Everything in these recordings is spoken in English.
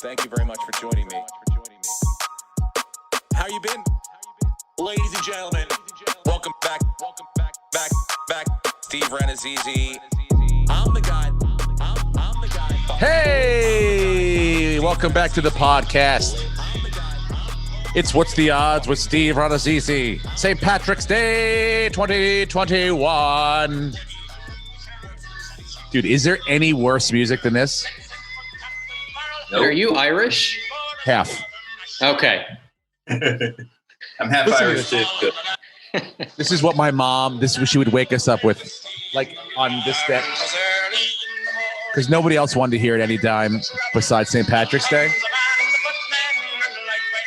Thank you very much for joining me. How you been? Ladies and gentlemen, welcome back. Steve Renazizi. I'm the guy. I'm the guy. Hey, welcome back to the podcast. It's What's the Odds with Steve Renazizi. St. Patrick's Day 2021. Dude, is there any worse music than this? Nope. Are you Irish? Half. Okay. I'm half Irish too. This is what my mom, this is what she would wake us up with, like on this day. Because nobody else wanted to hear it any time besides St. Patrick's Day.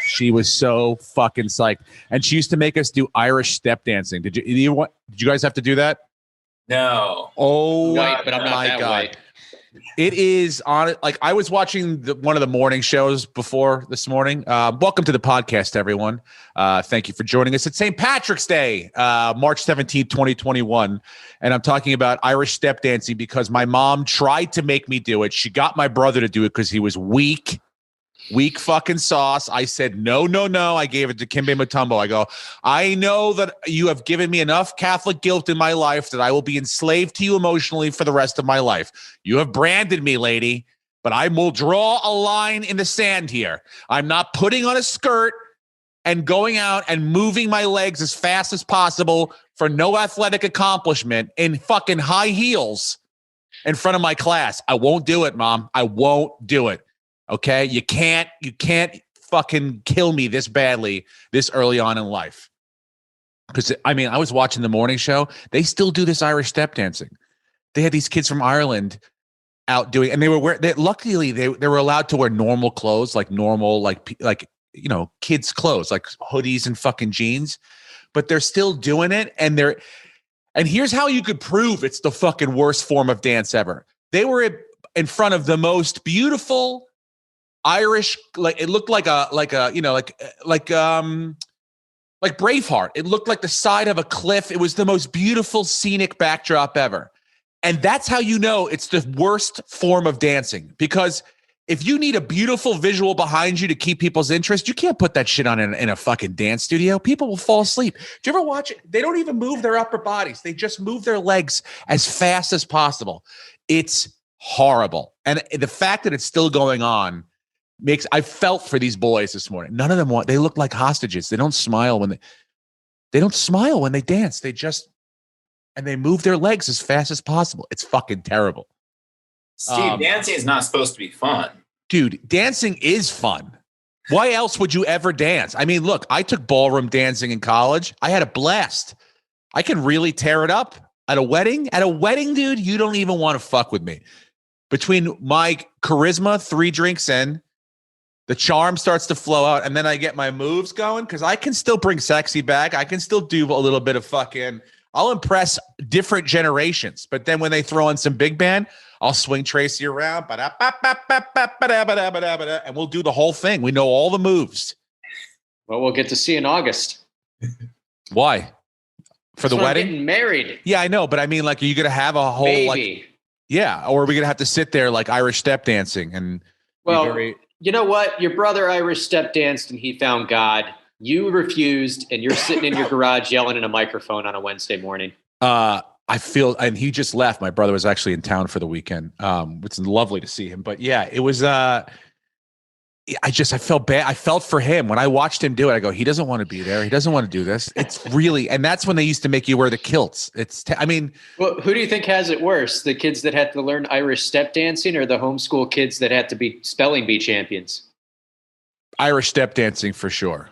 She was so fucking psyched. And she used to make us do Irish step dancing. Did you guys have to do that? No. Oh, White, but I'm not my that God. white. It is on it. Like I was watching one of the morning shows before this morning. Welcome to the podcast, everyone. Thank you for joining us. It's St. Patrick's Day, March 17th, 2021. And I'm talking about Irish step dancing because my mom tried to make me do it. She got my brother to do it because he was weak fucking sauce. I said, no. I gave it to Kimbe Mutombo. I go, I know that you have given me enough Catholic guilt in my life that I will be enslaved to you emotionally for the rest of my life. You have branded me, lady, but I will draw a line in the sand here. I'm not putting on a skirt and going out and moving my legs as fast as possible for no athletic accomplishment in fucking high heels in front of my class. I won't do it, Mom. I won't do it. Okay, you can't fucking kill me this badly this early on in life. Because I mean, I was watching the morning show. They still do this Irish step dancing. They had these kids from Ireland out doing, and they were luckily they were allowed to wear normal clothes, like normal, like you know, kids' clothes, like hoodies and fucking jeans. But they're still doing it, and here's how you could prove it's the fucking worst form of dance ever. They were in front of the most beautiful Irish, like it looked like Braveheart. It looked like the side of a cliff. It was the most beautiful scenic backdrop ever. And that's how you know it's the worst form of dancing. Because if you need a beautiful visual behind you to keep people's interest, you can't put that shit on in a fucking dance studio. People will fall asleep. Do you ever watch it? They don't even move their upper bodies. They just move their legs as fast as possible. It's horrible. And the fact that it's still going on I felt for these boys this morning. None of them they look like hostages. They don't smile when they don't smile when they dance. And they move their legs as fast as possible. It's fucking terrible. Steve, dancing is not supposed to be fun. Dude, dancing is fun. Why else would you ever dance? I mean, look, I took ballroom dancing in college. I had a blast. I can really tear it up at a wedding. At a wedding, dude, you don't even want to fuck with me. Between my charisma, 3 drinks in, the charm starts to flow out, and then I get my moves going because I can still bring sexy back. I can still do a little bit of I'll impress different generations. But then when they throw in some big band, I'll swing Tracy around, and we'll do the whole thing. We know all the moves. Well, we'll get to see in August. Why? For the wedding? I'm getting married. Yeah, I know. But I mean, like, are you going to have a whole, Baby. Yeah. Or are we going to have to sit there like Irish step dancing and you know what? Your brother Irish step danced and he found God. You refused, and you're sitting in your garage yelling in a microphone on a Wednesday morning. I feel, and he just left. My brother was actually in town for the weekend. It's lovely to see him. But yeah, it was. I felt bad. I felt for him when I watched him do it. I go, he doesn't want to be there. He doesn't want to do this. It's really, and that's when they used to make you wear the kilts. Well, who do you think has it worse? The kids that had to learn Irish step dancing, or the homeschool kids that had to be spelling bee champions? Irish step dancing for sure.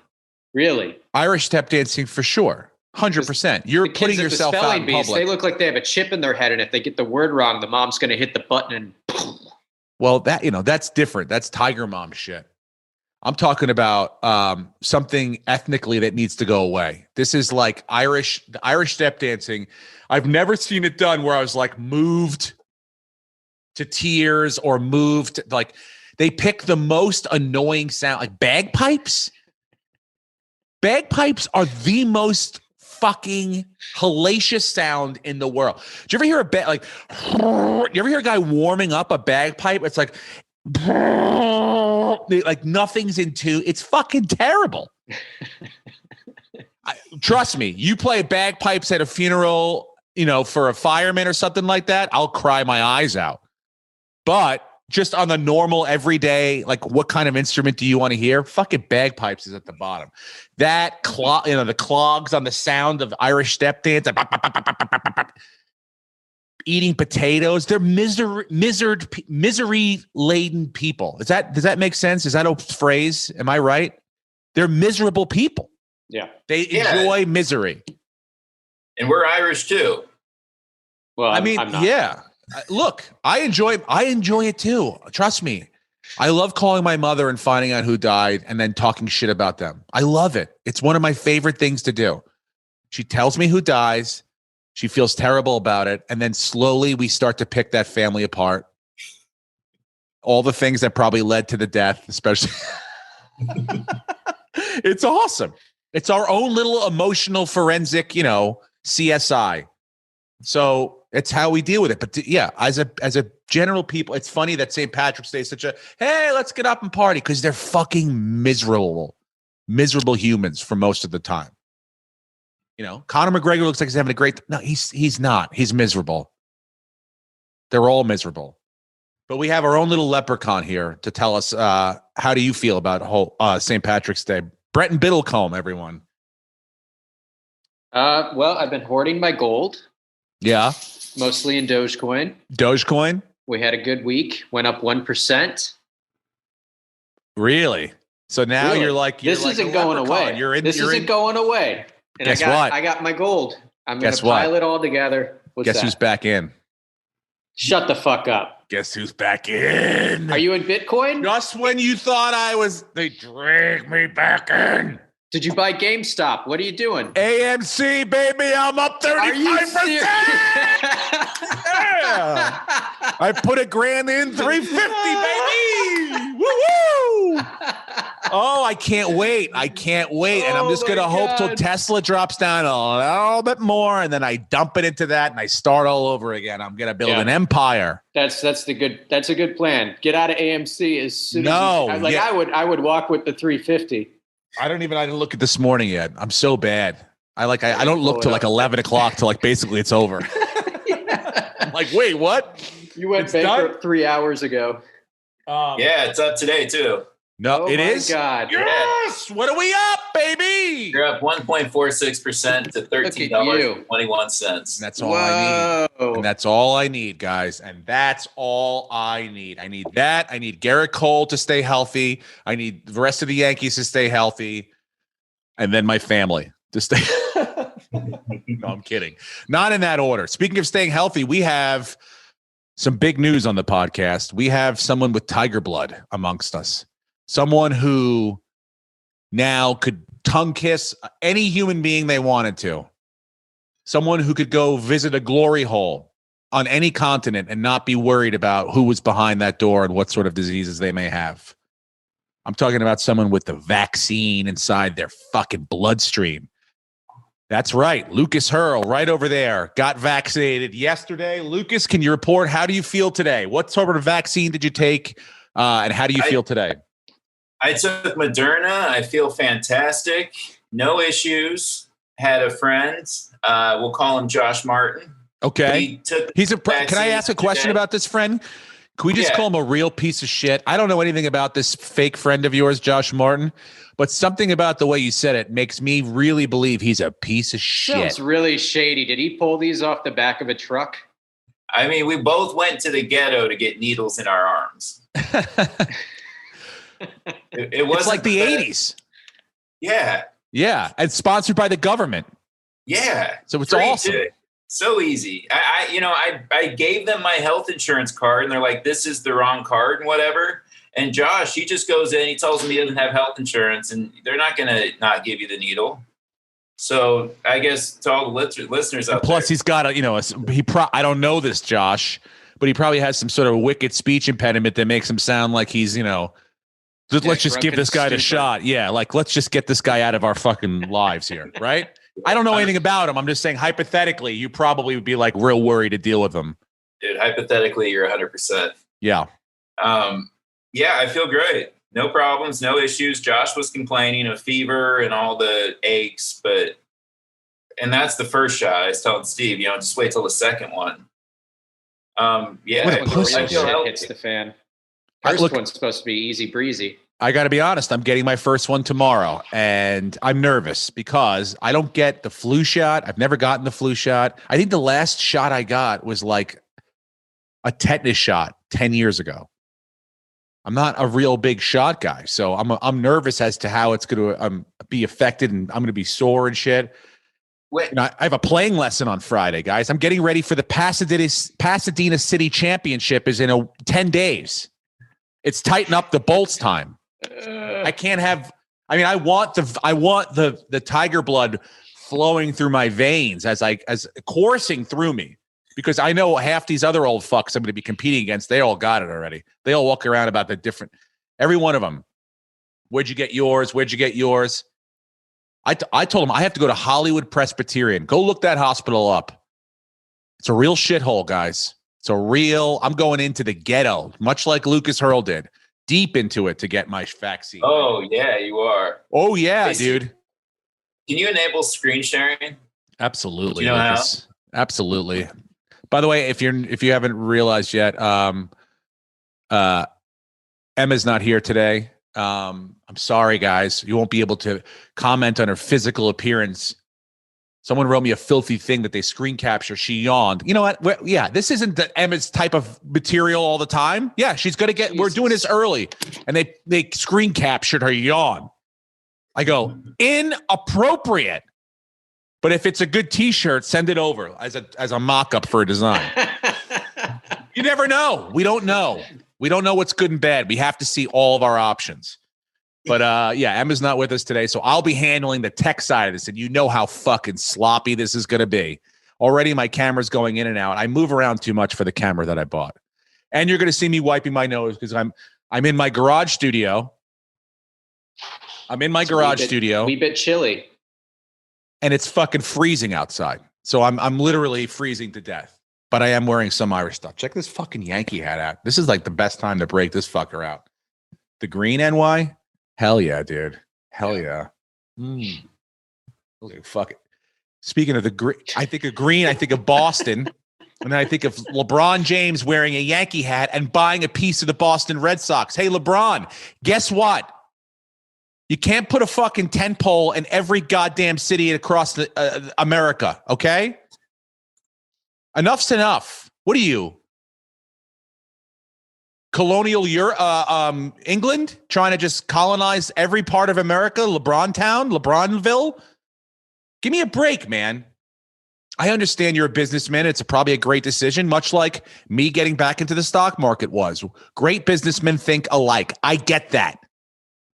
Really? Irish step dancing for sure. 100%. You're putting yourself out in public. They look like they have a chip in their head, and if they get the word wrong, the mom's going to hit the button and. Well, that's different. That's Tiger Mom shit. I'm talking about something ethnically that needs to go away. This is like Irish step dancing. I've never seen it done where I was like moved to tears or moved. Like they pick the most annoying sound, like bagpipes. Bagpipes are the most fucking hellacious sound in the world. Do you ever hear you ever hear a guy warming up a bagpipe? It's like like nothing's in tune. It's fucking terrible. Trust me, you play bagpipes at a funeral, for a fireman or something like that, I'll cry my eyes out. But just on the normal everyday, like what kind of instrument do you want to hear? Fucking bagpipes is at the bottom. That the clogs on the sound of Irish step dance, eating potatoes. They're misery laden people. Does that make sense? Is that a phrase? Am I right? They're miserable people. Yeah. They enjoy misery. And we're Irish too. Well, I'm not. Yeah. Look, I enjoy it too. Trust me. I love calling my mother and finding out who died and then talking shit about them. I love it. It's one of my favorite things to do. She tells me who dies. She feels terrible about it. And then slowly we start to pick that family apart. All the things that probably led to the death, especially. It's awesome. It's our own little emotional forensic, CSI. So it's how we deal with it. But as a general people, it's funny that St. Patrick's Day is such a, hey, let's get up and party, because they're fucking miserable humans for most of the time. Conor McGregor looks like he's having a great, no, he's not. He's miserable. They're all miserable. But we have our own little leprechaun here to tell us, how do you feel about St. Patrick's Day? Bretton Biddlecombe, everyone. Well, I've been hoarding my gold. Yeah. Mostly in Dogecoin. Dogecoin? We had a good week. Went up 1%. Really? So now Really? You're like, this isn't going away. This isn't going away. And guess what? I got my gold. I'm going to what? pile it all together. Guess who's back in? Shut the fuck up. Guess who's back in? Are you in Bitcoin? Just when you thought they dragged me back in. Did you buy GameStop? What are you doing? AMC, baby, I'm up 35%. Are you serious? Yeah. I put $1,000 in, 350, baby. Woo-woo. Oh, I can't wait. And I'm just going to hope till Tesla drops down a little bit more, and then I dump it into that and I start all over again. I'm going to build an empire. That's a good plan. Get out of AMC as soon as I would walk with the 350. I didn't look at this morning yet. I'm so bad. I don't look till like 11 o'clock till like basically it's over. I'm like, wait, what? You went bankrupt 3 hours ago. Yeah, it's up today too. No, it is. Oh my God! Yes. What are we up, baby? You're up 1.46% to $13.21. That's all I need. And that's all I need, guys. And that's all I need. I need that. I need Garrett Cole to stay healthy. I need the rest of the Yankees to stay healthy. And then my family to stay. No, I'm kidding. Not in that order. Speaking of staying healthy, we have some big news on the podcast. We have someone with tiger blood amongst us. Someone who now could tongue kiss any human being they wanted to. Someone who could go visit a glory hole on any continent and not be worried about who was behind that door and what sort of diseases they may have. I'm talking about someone with the vaccine inside their fucking bloodstream. That's right. Lucas Hurl, right over there, got vaccinated yesterday. Lucas, can you report? How do you feel today? What sort of vaccine did you take? And how do you feel today? I took Moderna. I feel fantastic. No issues. Had a friend. We'll call him Josh Martin. Okay. Can I ask a question about this friend? Can we just call him a real piece of shit? I don't know anything about this fake friend of yours, Josh Martin, but something about the way you said it makes me really believe he's a piece of shit. Sounds really shady. Did he pull these off the back of a truck? I mean, we both went to the ghetto to get needles in our arms. It wasn't like the 80s. Yeah. Yeah. It's sponsored by the government. Yeah. So it's awesome. Too. So easy. I gave them my health insurance card and they're like, this is the wrong card and whatever. And Josh, he just goes in, he tells them he doesn't have health insurance and they're not going to not give you the needle. So I guess to all the listeners out there. Plus he's got I don't know this, Josh, but he probably has some sort of wicked speech impediment that makes him sound like he's, let's just give this guy a shot. Yeah, like let's just get this guy out of our fucking lives here, right? I don't know anything about him. I'm just saying hypothetically, you probably would be like real worried to deal with him. Dude, hypothetically, you're 100%. Yeah. Yeah, I feel great. No problems, no issues. Josh was complaining of fever and all the aches, and that's the first shot. I was telling Steve, just wait till the second one. Yeah, What a When the pussy, real dude. shit hits the fan. First one's supposed to be easy breezy. I got to be honest. I'm getting my first one tomorrow, and I'm nervous because I don't get the flu shot. I've never gotten the flu shot. I think the last shot I got was like a tetanus shot 10 years ago. I'm not a real big shot guy, so I'm nervous as to how it's going to be affected, and I'm going to be sore and shit. I have a playing lesson on Friday, guys. I'm getting ready for the Pasadena City Championship is in 10 days. It's tighten up the bolts time. I can't have. I mean, I want the tiger blood flowing through my veins as coursing through me, because I know half these other old fucks I'm going to be competing against. They all got it already. They all walk around about the different. Every one of them. Where'd you get yours? Where'd you get yours? I told him I have to go to Hollywood Presbyterian. Go look that hospital up. It's a real shithole, guys. I'm going into the ghetto, much like Lucas Hurl did, deep into it to get my vaccine. Oh, yeah, you are. Oh, yeah, Hey, dude. Can you enable screen sharing? Absolutely, You know Lucas. Absolutely. By the way, if you haven't realized yet, Emma's not here today. I'm sorry, guys. You won't be able to comment on her physical appearance. Someone wrote me a filthy thing that they screen capture. She yawned. You know what? Yeah, this isn't the Emma's type of material all the time. Yeah, she's going to get, we're doing this early. And they screen captured her yawn. I go, inappropriate. But if it's a good t-shirt, send it over as a mock-up for a design. You never know. We don't know. We don't know what's good and bad. We have to see all of our options. But yeah, Emma's not with us today, so I'll be handling the tech side of this, and you know how fucking sloppy this is going to be. Already my camera's going in and out. I move around too much for the camera that I bought. And you're going to see me wiping my nose because I'm in my garage studio. I'm in my garage studio. Wee bit chilly. And it's fucking freezing outside. So I'm literally freezing to death. But I am wearing some Irish stuff. Check this fucking Yankee hat out. This is like the best time to break this fucker out. The green NY? Hell yeah, dude. Hell yeah. Okay, fuck it. Speaking of the green, I think of green, I think of Boston. And then I think of LeBron James wearing a Yankee hat and buying a piece of the Boston Red Sox. Hey, LeBron, guess what? You can't put a fucking tent pole in every goddamn city across America, okay? Enough's enough. What are you? Colonial England trying to just colonize every part of America? LeBron Town? LeBronville? Give me a break, man. I understand you're a businessman. It's probably a great decision, much like me getting back into the stock market was. Great businessmen think alike. I get that.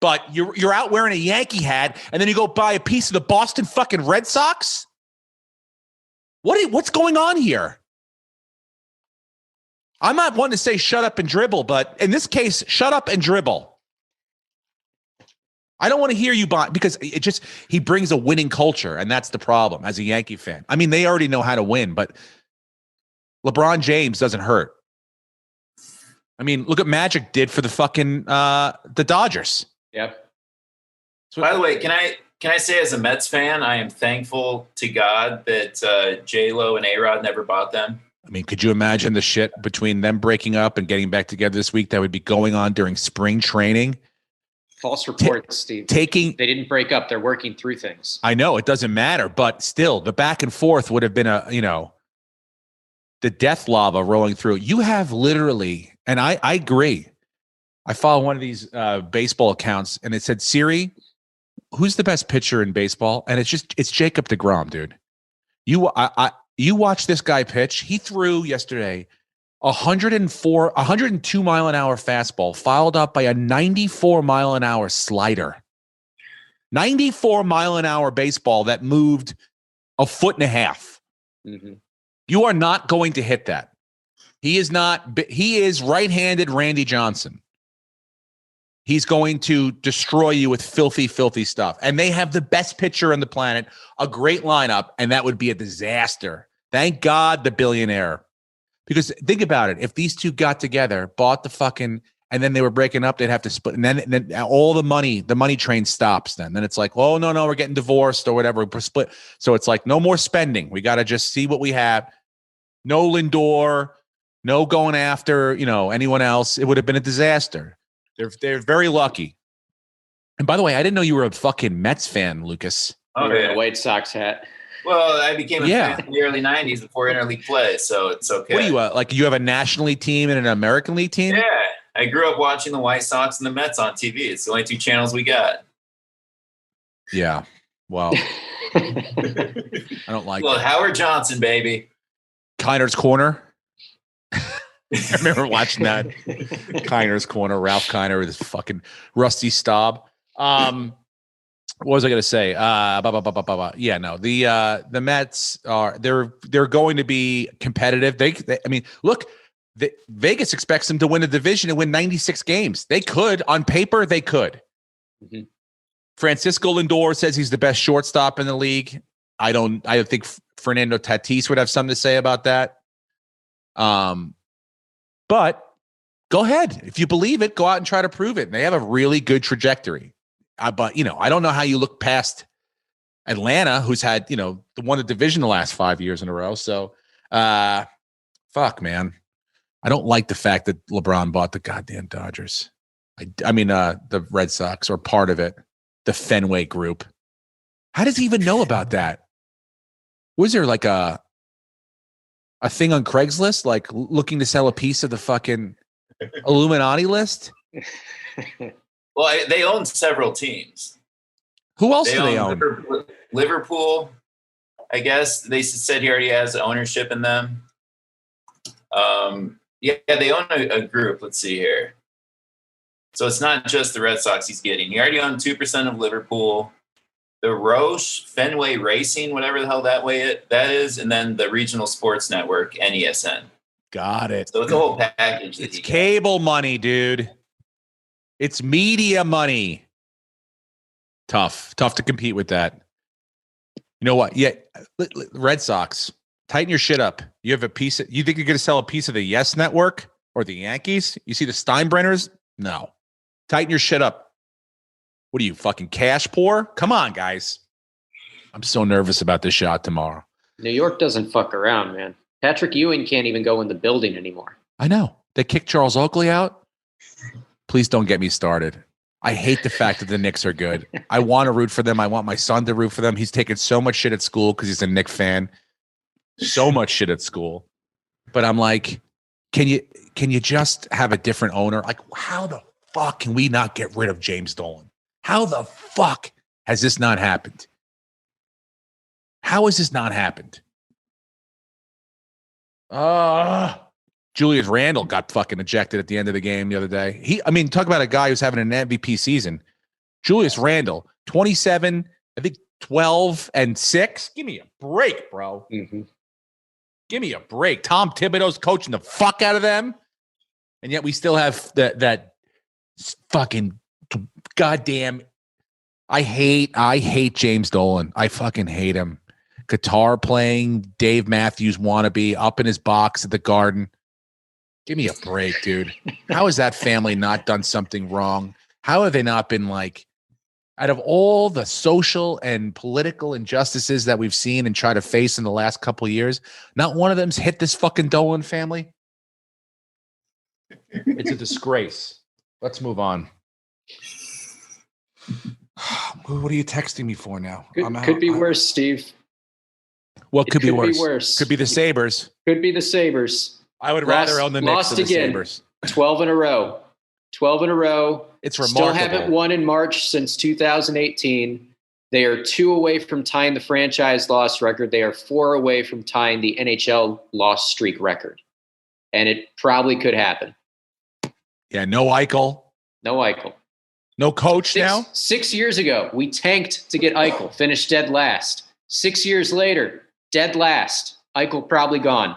But you're out wearing a Yankee hat, and then you go buy a piece of the Boston fucking Red Sox? What's going on here? I'm not one to say shut up and dribble, but in this case, shut up and dribble. I don't want to hear you buy, because he brings a winning culture, and that's the problem as a Yankee fan. I mean, they already know how to win, but LeBron James doesn't hurt. I mean, look what Magic did for the fucking the Dodgers. Yep. So, by the way, can I say as a Mets fan, I am thankful to God that J-Lo and A-Rod never bought them. I mean, could you imagine the shit between them breaking up and getting back together this week that would be going on during spring training? False reports, Steve. They didn't break up. They're working through things. I know it doesn't matter, but still, the back and forth would have been the death lava rolling through. You have literally, and I agree. I follow one of these baseball accounts, and it said, Siri, who's the best pitcher in baseball? And it's Jacob deGrom, dude. You watch this guy pitch. He threw yesterday 102 mile an hour fastball, followed up by a 94 mile an hour slider. 94 mile an hour baseball that moved a foot and a half. Mm-hmm. You are not going to hit that. He is not. He is right-handed Randy Johnson. He's going to destroy you with filthy, filthy stuff. And they have the best pitcher on the planet, a great lineup, and that would be a disaster. Thank God the billionaire. Because think about it. If these two got together, bought the fucking, and then they were breaking up, they'd have to split. And then all the money train stops then. Then it's like, oh, no, we're getting divorced or whatever. We're split. So it's like, no more spending. We got to just see what we have. No Lindor, no going after, anyone else. It would have been a disaster. They're very lucky. And by the way, I didn't know you were a fucking Mets fan, Lucas. Oh, Wearing yeah. a White Sox hat. Well, I became a fan in the early 90s before interleague play, so it's okay. What are you, you have a National League team and an American League team? Yeah. I grew up watching the White Sox and the Mets on TV. It's the only two channels we got. Yeah. Well, I don't like Well, it. Howard Johnson, baby. Kiner's Corner. I remember watching that. Kiner's Corner, Ralph Kiner with his fucking Rusty Staub. What was I going to say? Yeah, no. The Mets they're going to be competitive. I mean, look, Vegas expects them to win a division and win 96 games. They could, on paper, they could. Mm-hmm. Francisco Lindor says he's the best shortstop in the league. I think Fernando Tatis would have something to say about that. But go ahead. If you believe it, go out and try to prove it. And they have a really good trajectory. But, I don't know how you look past Atlanta, who's had, won the division the last 5 years in a row. So, fuck, man. I don't like the fact that LeBron bought the goddamn Dodgers. I mean, the Red Sox, or part of it, the Fenway Group. How does he even know about that? Was there like a thing on Craigslist, like looking to sell a piece of the fucking Illuminati list? Well, they own several teams. Who else do they own? Liverpool, I guess. They said he already has ownership in them. Yeah, they own a group. Let's see here. So it's not just the Red Sox he's getting. He already owned 2% of Liverpool, the Roche, Fenway Racing, whatever the hell that is, and then the Regional Sports Network, NESN. Got it. So it's a whole package. It's cable money, dude. It's media money. Tough to compete with that. You know what? Yeah, Red Sox, tighten your shit up. You think you're going to sell a piece of the Yes Network or the Yankees? You see the Steinbrenners? No. Tighten your shit up. What are you, fucking cash poor? Come on, guys. I'm so nervous about this shot tomorrow. New York doesn't fuck around, man. Patrick Ewing can't even go in the building anymore. I know. They kicked Charles Oakley out. Please don't get me started. I hate the fact that the Knicks are good. I want to root for them. I want my son to root for them. He's taken so much shit at school because he's a Knicks fan. So much shit at school. But I'm like, can you just have a different owner? Like, how the fuck can we not get rid of James Dolan? How the fuck has this not happened? How has this not happened? Julius Randle got fucking ejected at the end of the game the other day. Talk about a guy who's having an MVP season. Julius Randle, 27, I think 12 and 6. Give me a break, bro. Mm-hmm. Give me a break. Tom Thibodeau's coaching the fuck out of them. And yet we still have that fucking goddamn. I hate James Dolan. I fucking hate him. Guitar playing, Dave Matthews wannabe, up in his box at the Garden. Give me a break, dude. How has that family not done something wrong? How have they not been like, out of all the social and political injustices that we've seen and try to face in the last couple of years, not one of them's hit this fucking Dolan family? It's a disgrace. Let's move on. What are you texting me for now? Could be worse, Steve. What could be worse? Worse? Could be the Sabres. Could be the Sabres. I would rather own the Knicks than the again. Sabres. 12 in a row. 12 in a row. It's remarkable. Still haven't won in March since 2018. They are 2 away from tying the franchise loss record. They are 4 away from tying the NHL loss streak record. And it probably could happen. Yeah, no Eichel. No Eichel. No coach now? 6 years ago, we tanked to get Eichel, finished dead last. 6 years later, dead last. Eichel probably gone.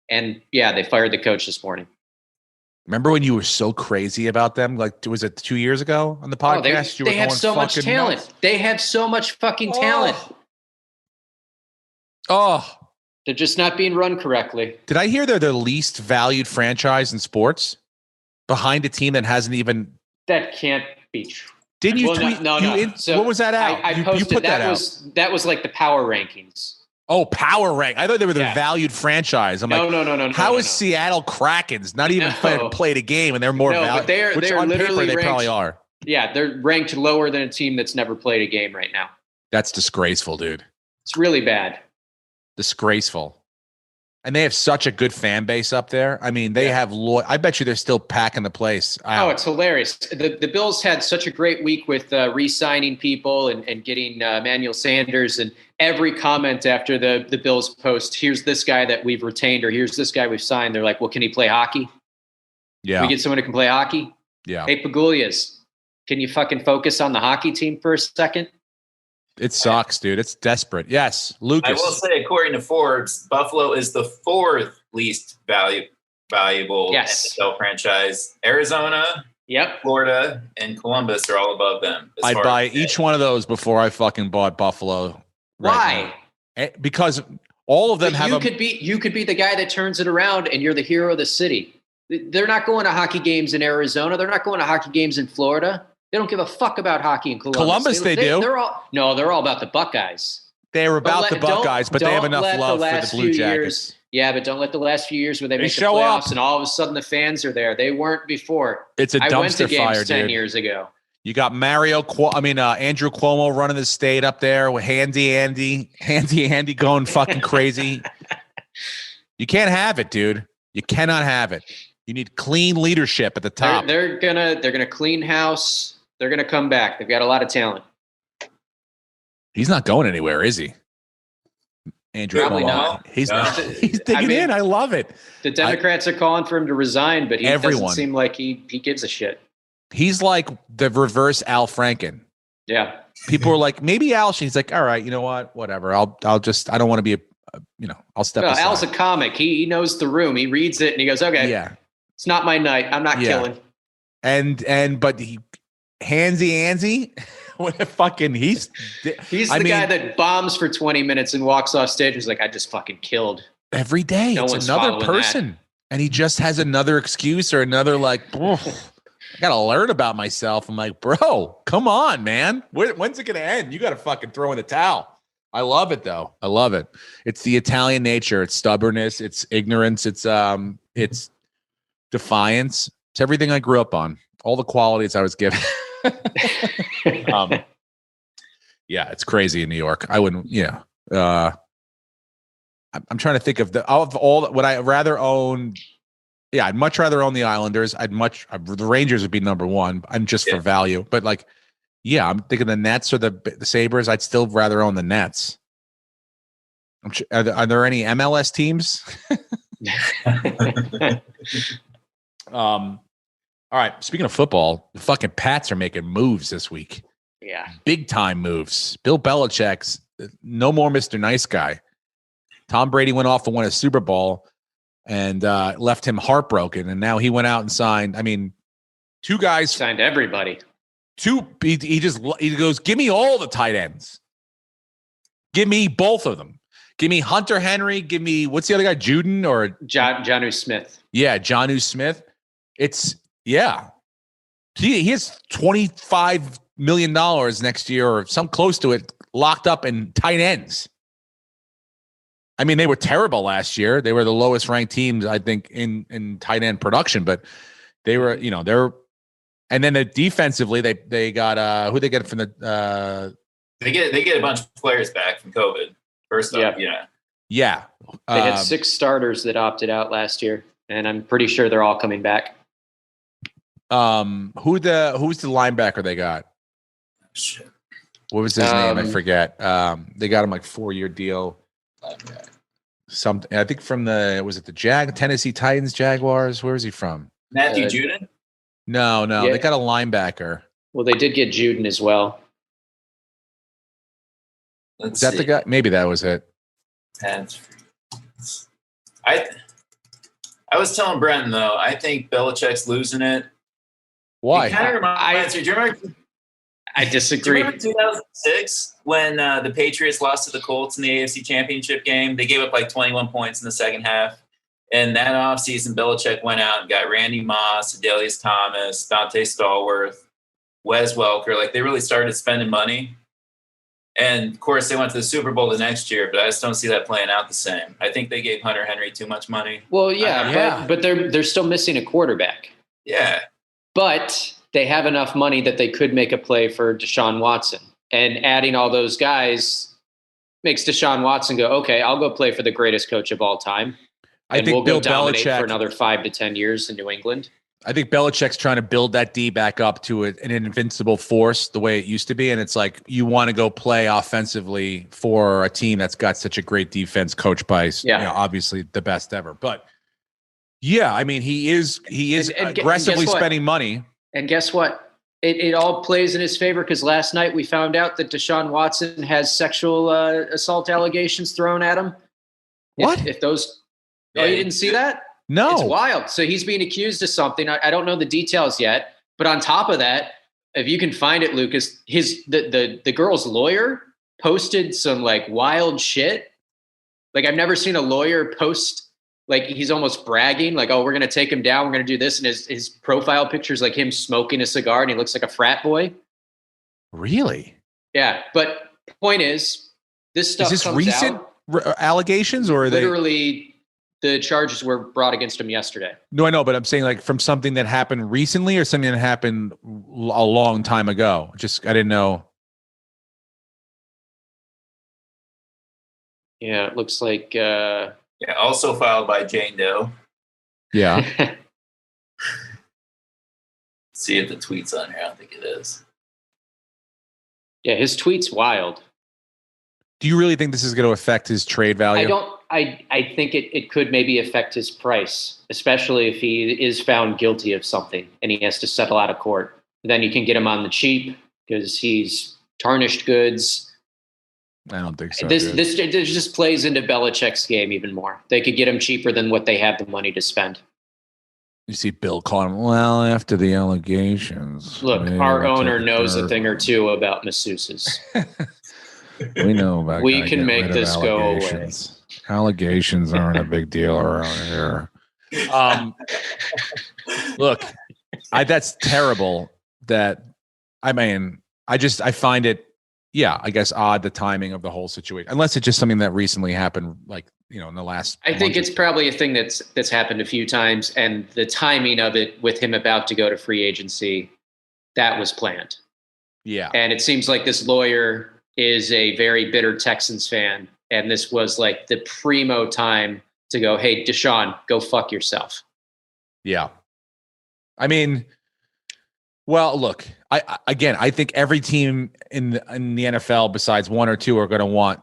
And yeah, they fired the coach this morning. Remember when you were so crazy about them? Like, was it 2 years ago on the podcast? They have so much talent. Nuts. They have so much fucking talent. Oh. They're just not being run correctly. Did I hear they're the least valued franchise in sports? behind a team that hasn't even. That can't be true. Didn't you Well, tweet? no. So what was that out? I posted you put that out. That was like the power rankings. Oh, power rank. I thought they were the valued franchise. I'm like, no. How is Seattle Krakens not even played a game and they're more valued? But they're on literally paper, they ranked, probably are. Yeah, they're ranked lower than a team that's never played a game right now. That's disgraceful, dude. It's really bad. Disgraceful. And they have such a good fan base up there. I mean, they have I bet you they're still packing the place out. Oh, it's hilarious. The Bills had such a great week with re-signing people and getting Emmanuel Sanders, and every comment after the Bills post, here's this guy that we've retained, or here's this guy we've signed. They're like, well, can he play hockey? Yeah. Can we get someone who can play hockey? Yeah. Hey, Pagulias, can you fucking focus on the hockey team for a second? It sucks, dude. It's desperate. Yes, Lucas. I will say, according to Forbes, Buffalo is the 4th least valuable NFL franchise. Arizona, Florida, and Columbus are all above them. I'd buy each one of those before I fucking bought Buffalo. Why? Because all of them you could be the guy that turns it around, and you're the hero of the city. They're not going to hockey games in Arizona. They're not going to hockey games in Florida. They don't give a fuck about hockey in Columbus. They do. They're all about the Buckeyes. They're about the Buckeyes, but they have enough love for the Blue Jackets. But don't let the last few years where they make the playoffs and all of a sudden the fans are there. They weren't before. It's a dumpster fire, I went to games 10 dude. years ago. You got Andrew Cuomo running the state up there with Handy Andy going fucking crazy. You can't have it, dude. You cannot have it. You need clean leadership at the top. They're gonna clean house. They're gonna come back. They've got a lot of talent. He's not going anywhere, is he? Andrew Probably Cuomo. not. He's digging in. I love it. The Democrats are calling for him to resign, but he doesn't seem like he gives a shit. He's like the reverse Al Franken. Yeah. People are like, maybe Al. He's like, all right, you know what? Whatever. I'll just. I don't want to be I'll step aside. Al's a comic. He knows the room. He reads it and he goes, okay. Yeah. It's not my night. I'm not killing. But he. Handsy, what a fucking he's the guy that bombs for 20 minutes and walks off stage. He's like, I just fucking killed every day. No it's another person, and he just has another excuse or another I gotta learn about myself. I'm like, bro, come on, man. When's it gonna end? You gotta fucking throw in the towel. I love it though. I love it. It's the Italian nature. It's stubbornness. It's ignorance. It's defiance. It's everything I grew up on. All the qualities I was given. Yeah, it's crazy in New York. I wouldn't. Yeah, I'm trying to think of all. Would I rather own? Yeah, I'd much rather own the Islanders. The Rangers would be number one. I'm just for value, but I'm thinking the Nets or the Sabres. I'd still rather own the Nets. Are there any MLS teams? All right. Speaking of football, the fucking Pats are making moves this week. Yeah. Big time moves. Bill Belichick's no more Mr. Nice Guy. Tom Brady went off to win a Super Bowl and left him heartbroken. And now he went out and signed. I mean, two guys signed everybody. He goes, give me all the tight ends. Give me both of them. Give me Hunter Henry. Give me, what's the other guy? Juden or Jonnu Smith. Yeah. Jonnu Smith. Yeah. He has $25 million next year or some close to it locked up in tight ends. I mean, they were terrible last year. They were the lowest ranked teams, I think, in tight end production, but they were, and then defensively, they got who they get from the they get a bunch of players back from COVID. First up, yeah. They had 6 starters that opted out last year, and I'm pretty sure they're all coming back. Who's the linebacker they got? Shit. What was his name? I forget. They got him 4-year deal. Something I think from the Tennessee Titans, Jaguars. Where is he from? Matthew Juden? No. Yeah. They got a linebacker. Well, they did get Juden as well. Is that the guy? Maybe that was it. I was telling Brenton though. I think Belichick's losing it. Why? Do you remember? I disagree. Do you remember 2006 when the Patriots lost to the Colts in the AFC Championship game? They gave up 21 points in the second half. And that offseason, Belichick went out and got Randy Moss, Adelius Thomas, Dante Stallworth, Wes Welker. Like, they really started spending money. And, of course, they went to the Super Bowl the next year, but I just don't see that playing out the same. I think they gave Hunter Henry too much money. Well, yeah. But they're still missing a quarterback. Yeah. But they have enough money that they could make a play for Deshaun Watson. And adding all those guys makes Deshaun Watson go, okay, I'll go play for the greatest coach of all time. I think we'll Bill go dominate Belichick for another 5 to 10 years in New England. I think Belichick's trying to build that D back up to an invincible force the way it used to be. And it's like, you want to go play offensively for a team that's got such a great defense coached by, obviously the best ever. But yeah, I mean, he is and aggressively spending money. And guess what? It all plays in his favor, because last night we found out that Deshaun Watson has sexual assault allegations thrown at him. What? If those, you didn't see that? No. It's wild. So he's being accused of something. I don't know the details yet, but on top of that, if you can find it, Lucas, the girl's lawyer posted some like wild shit. Like, I've never seen a lawyer post, like, he's almost bragging, like, oh, we're going to take him down. We're going to do this. And his profile picture is like him smoking a cigar, and he looks like a frat boy. Really? Yeah. But point is, this stuff is this comes recent allegations, or are literally the charges were brought against him yesterday? No, I know, but I'm saying, like, from something that happened recently or something that happened a long time ago. I didn't know. Yeah, it looks like. Also filed by Jane Doe. Yeah. See if the tweet's on here. I don't think it is. Yeah, his tweet's wild. Do you really think this is going to affect his trade value? I don't. I think it could maybe affect his price, especially if he is found guilty of something and he has to settle out of court. Then you can get him on the cheap because he's tarnished goods. I don't think so. This just plays into Belichick's game even more. They could get him cheaper than what they have the money to spend. You see Bill calling him, well, after the allegations. Look, our owner knows a thing or two about masseuses. We know about. We can make this go away. Allegations aren't a big deal around here. Look, that's terrible. I find it, I guess odd, the timing of the whole situation. Unless it's just something that recently happened, like, in the last. I think it's probably a thing that's happened a few times, and the timing of it with him about to go to free agency, that was planned. Yeah, and it seems like this lawyer is a very bitter Texans fan. And this was like the primo time to go, hey, Deshaun, go fuck yourself. Yeah. I mean, well, look, I think every team in the NFL besides one or two are going to want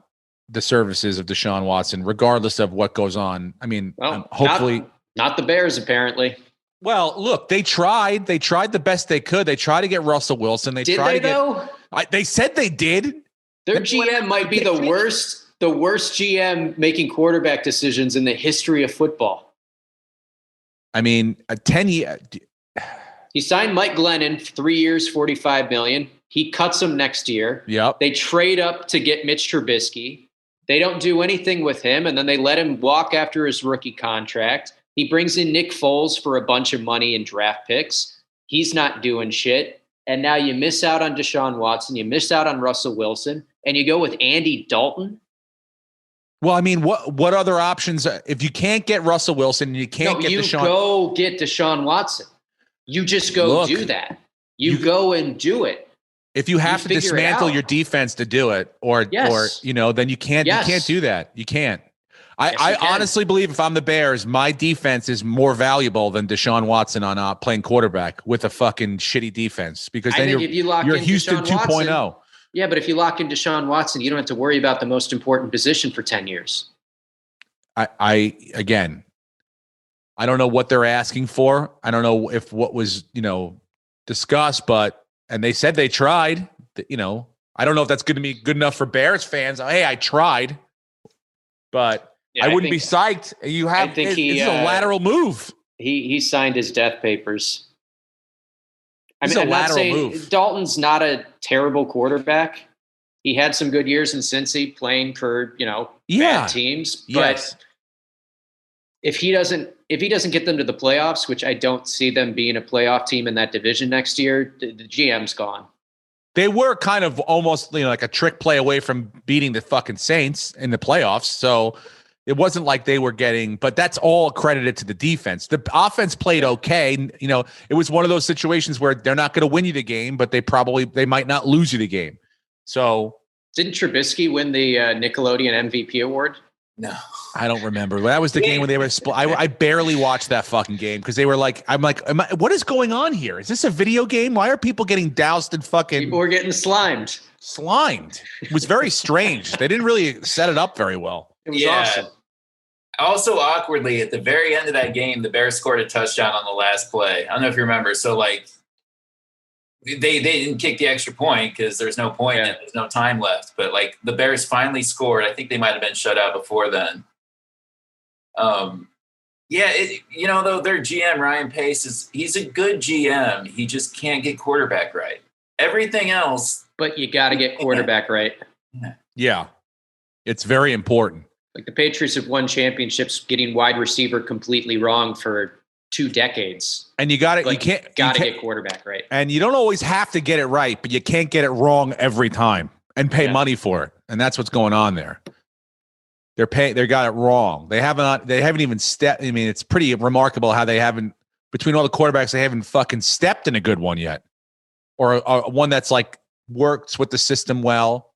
the services of Deshaun Watson, regardless of what goes on. I mean, hopefully. Not the Bears, apparently. Well, look, they tried. They tried the best they could. They tried to get Russell Wilson. They said they did. Their GM might be the worst GM making quarterback decisions in the history of football. I mean, 10 years. He signed Mike Glennon 3 years, $45 million. He cuts him next year. Yep. They trade up to get Mitch Trubisky. They don't do anything with him, and then they let him walk after his rookie contract. He brings in Nick Foles for a bunch of money and draft picks. He's not doing shit. And now you miss out on Deshaun Watson. You miss out on Russell Wilson. And you go with Andy Dalton. Well, I mean, what other options? If you can't get Russell Wilson, you can't get Deshaun. Go get Deshaun Watson. You just go do that. You go and do it. If you have to dismantle your defense to do it, or then you can't. You can't do that. You can't. I honestly believe if I'm the Bears, my defense is more valuable than Deshaun Watson on playing quarterback with a fucking shitty defense, because then you're Houston 2.0. Yeah, but if you lock in Deshaun Watson, you don't have to worry about the most important position for 10 years. Again, I don't know what they're asking for. I don't know if what was, discussed, and they said they tried, I don't know if that's going to be good enough for Bears fans. Hey, I tried, but I wouldn't be psyched. This is a lateral move. He signed his death papers. I'm not saying move. Dalton's not a terrible quarterback. He had some good years in Cincy playing for, bad teams. Yes. if he doesn't get them to the playoffs, which I don't see them being a playoff team in that division next year, the GM's gone. They were kind of almost, like a trick play away from beating the fucking Saints in the playoffs. So it wasn't like they were getting, but that's all credited to the defense. The offense played okay. It was one of those situations where they're not going to win you the game, but they might not lose you the game. So didn't Trubisky win the Nickelodeon MVP award? No, I don't remember. That was the game when they were split. I barely watched that fucking game because they were like, what is going on here? Is this a video game? Why are people getting doused and fucking? People were getting slimed. It was very strange. They didn't really set it up very well. It was awesome. Also, awkwardly, at the very end of that game, the Bears scored a touchdown on the last play. I don't know if you remember. So, they didn't kick the extra point because there's no point and there's no time left. But, the Bears finally scored. I think they might have been shut out before then. Though, their GM, Ryan Pace, he's a good GM. He just can't get quarterback right. Everything else. But you got to get quarterback right. Yeah. It's very important. The Patriots have won championships getting wide receiver completely wrong for 2 decades. And you got it. You got to get quarterback right. And you don't always have to get it right, but you can't get it wrong every time and pay money for it. And that's what's going on there. They got it wrong. They haven't even stepped. I mean, it's pretty remarkable how they haven't, between all the quarterbacks, they haven't fucking stepped in a good one yet. Or one that's works with the system well.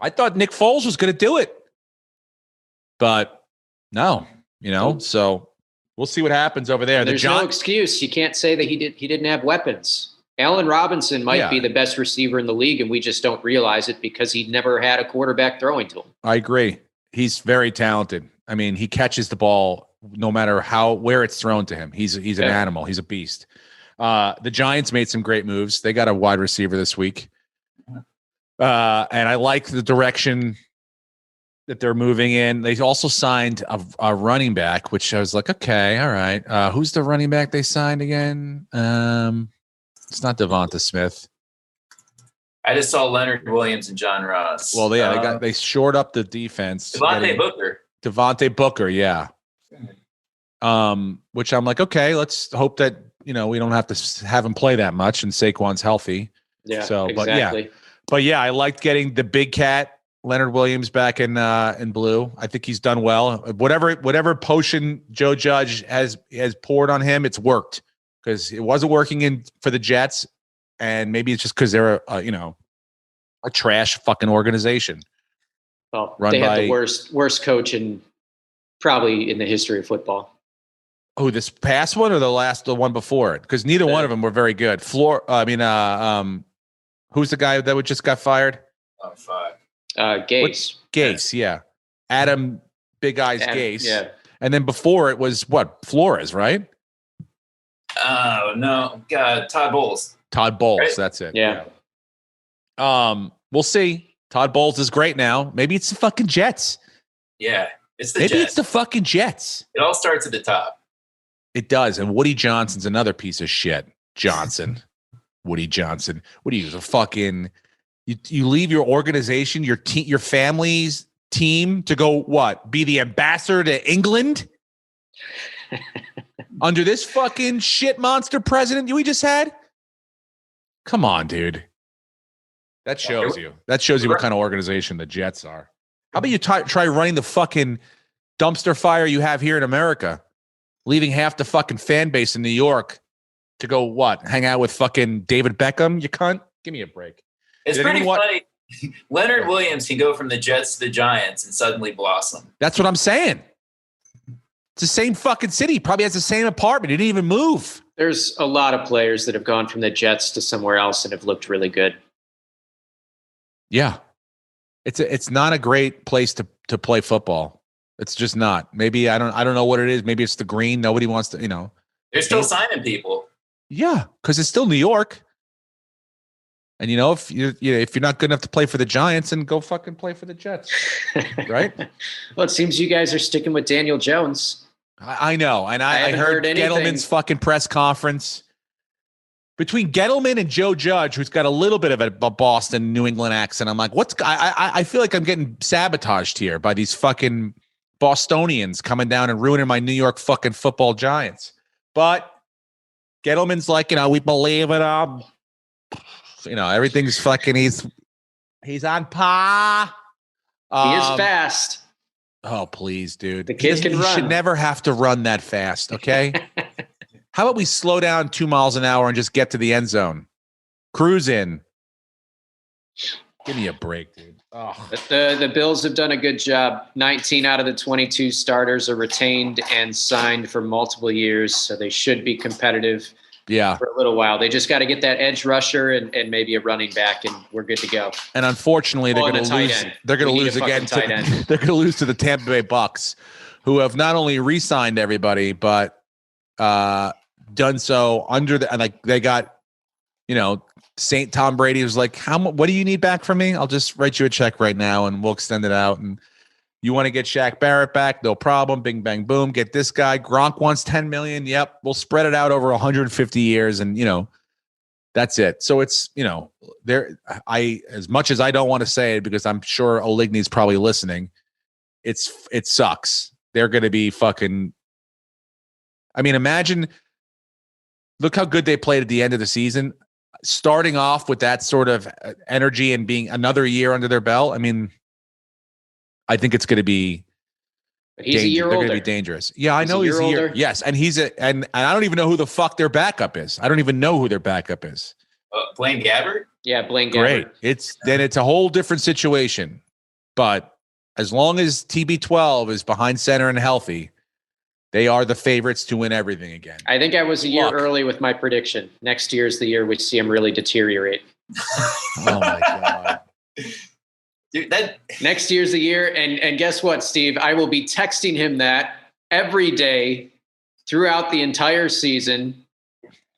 I thought Nick Foles was going to do it. But no, so we'll see what happens over there. There's no excuse. You can't say that he didn't have weapons. Allen Robinson might be the best receiver in the league, and we just don't realize it because he never had a quarterback throwing to him. I agree. He's very talented. I mean, he catches the ball no matter where it's thrown to him. He's an animal. He's a beast. The Giants made some great moves. They got a wide receiver this week. And I like the direction that they're moving in. They also signed a running back, which I was like, okay, all right. Who's the running back they signed again? It's not Devonta Smith. I just saw Leonard Williams and John Ross. Well, they shored up the defense. Devontae Booker, yeah. Which I'm like, okay, let's hope that we don't have to have him play that much, and Saquon's healthy. Yeah, so exactly. But yeah, I liked getting the big cat Leonard Williams back in blue. I think he's done well. Whatever potion Joe Judge has poured on him, it's worked because it wasn't working for the Jets, and maybe it's just because they're a trash fucking organization. Well, they have the worst coach probably in the history of football. Oh, this past one or the one before it? Because neither one of them were very good. Who's the guy that just got fired? Gase. Gase, yeah. Adam Big Eyes Gase. Yeah. And then before it was Flores, right? Oh, no. God, Todd Bowles. Todd Bowles, right? That's it. Yeah. We'll see. Todd Bowles is great now. Maybe it's the fucking Jets. Yeah, it's the Maybe Jets. It's the fucking Jets. It all starts at the top. It does. And Woody Johnson's another piece of shit. Woody Johnson. What are you, a fucking... You leave your organization, your family's team to go what? Be the ambassador to England? Under this fucking shit monster president we just had? Come on, dude. That shows you. That shows you what kind of organization the Jets are. How about you try running the fucking dumpster fire you have here in America? Leaving half the fucking fan base in New York to go what? Hang out with fucking David Beckham, you cunt? Give me a break. It's pretty funny. Leonard Williams can go from the Jets to the Giants and suddenly blossom. That's what I'm saying. It's the same fucking city. Probably has the same apartment. He didn't even move. There's a lot of players that have gone from the Jets to somewhere else and have looked really good. Yeah. It's not a great place to play football. It's just not. Maybe I don't know what it is. Maybe it's the green. Nobody wants to, They're still signing people. Yeah, because it's still New York. And if you're not good enough to play for the Giants, then go fucking play for the Jets, right? Well, it seems you guys are sticking with Daniel Jones. I know, and I heard Gettleman's fucking press conference. Between Gettleman and Joe Judge, who's got a little bit of a Boston, New England accent, I'm like, I feel like I'm getting sabotaged here by these fucking Bostonians coming down and ruining my New York fucking football Giants. But Gettleman's like, we believe in him. Everything's fucking, he's on par. He is fast. Oh, please, dude. The kid can run. He should never have to run that fast, okay? How about we slow down 2 miles an hour and just get to the end zone? Cruise in. Give me a break, dude. Oh. But the Bills have done a good job. 19 out of the 22 starters are retained and signed for multiple years, so they should be competitive for a little while. They just got to get that edge rusher and maybe a running back, and we're good to go. And unfortunately, they're going to lose. They're going to lose again. They're going to lose to the Tampa Bay Bucks, who have not only re-signed everybody, but done so under they got, Saint Tom Brady was like, what do you need back from me? I'll just write you a check right now and we'll extend it out. And you want to get Shaq Barrett back? No problem. Bing, bang, boom. Get this guy. Gronk wants 10 million. Yep. We'll spread it out over 150 years. And, that's it. So it's, as much as I don't want to say it because I'm sure Oligny's probably listening, it sucks. They're going to be fucking, imagine, look how good they played at the end of the season. Starting off with that sort of energy and being another year under their belt. I think it's going to be. But he's a year older. They're going to be dangerous. Yeah, I know he's a year. Yes, and and I don't even know who the fuck their backup is. I don't even know who their backup is. Blaine Gabbert. Yeah, Blaine Gabbert. Great. It's a whole different situation. But as long as TB12 is behind center and healthy, they are the favorites to win everything again. I think I was a year early with my prediction. Next year's the year we see him really deteriorate. Oh my God. Dude, next year's the year. And guess what, Steve? I will be texting him that every day throughout the entire season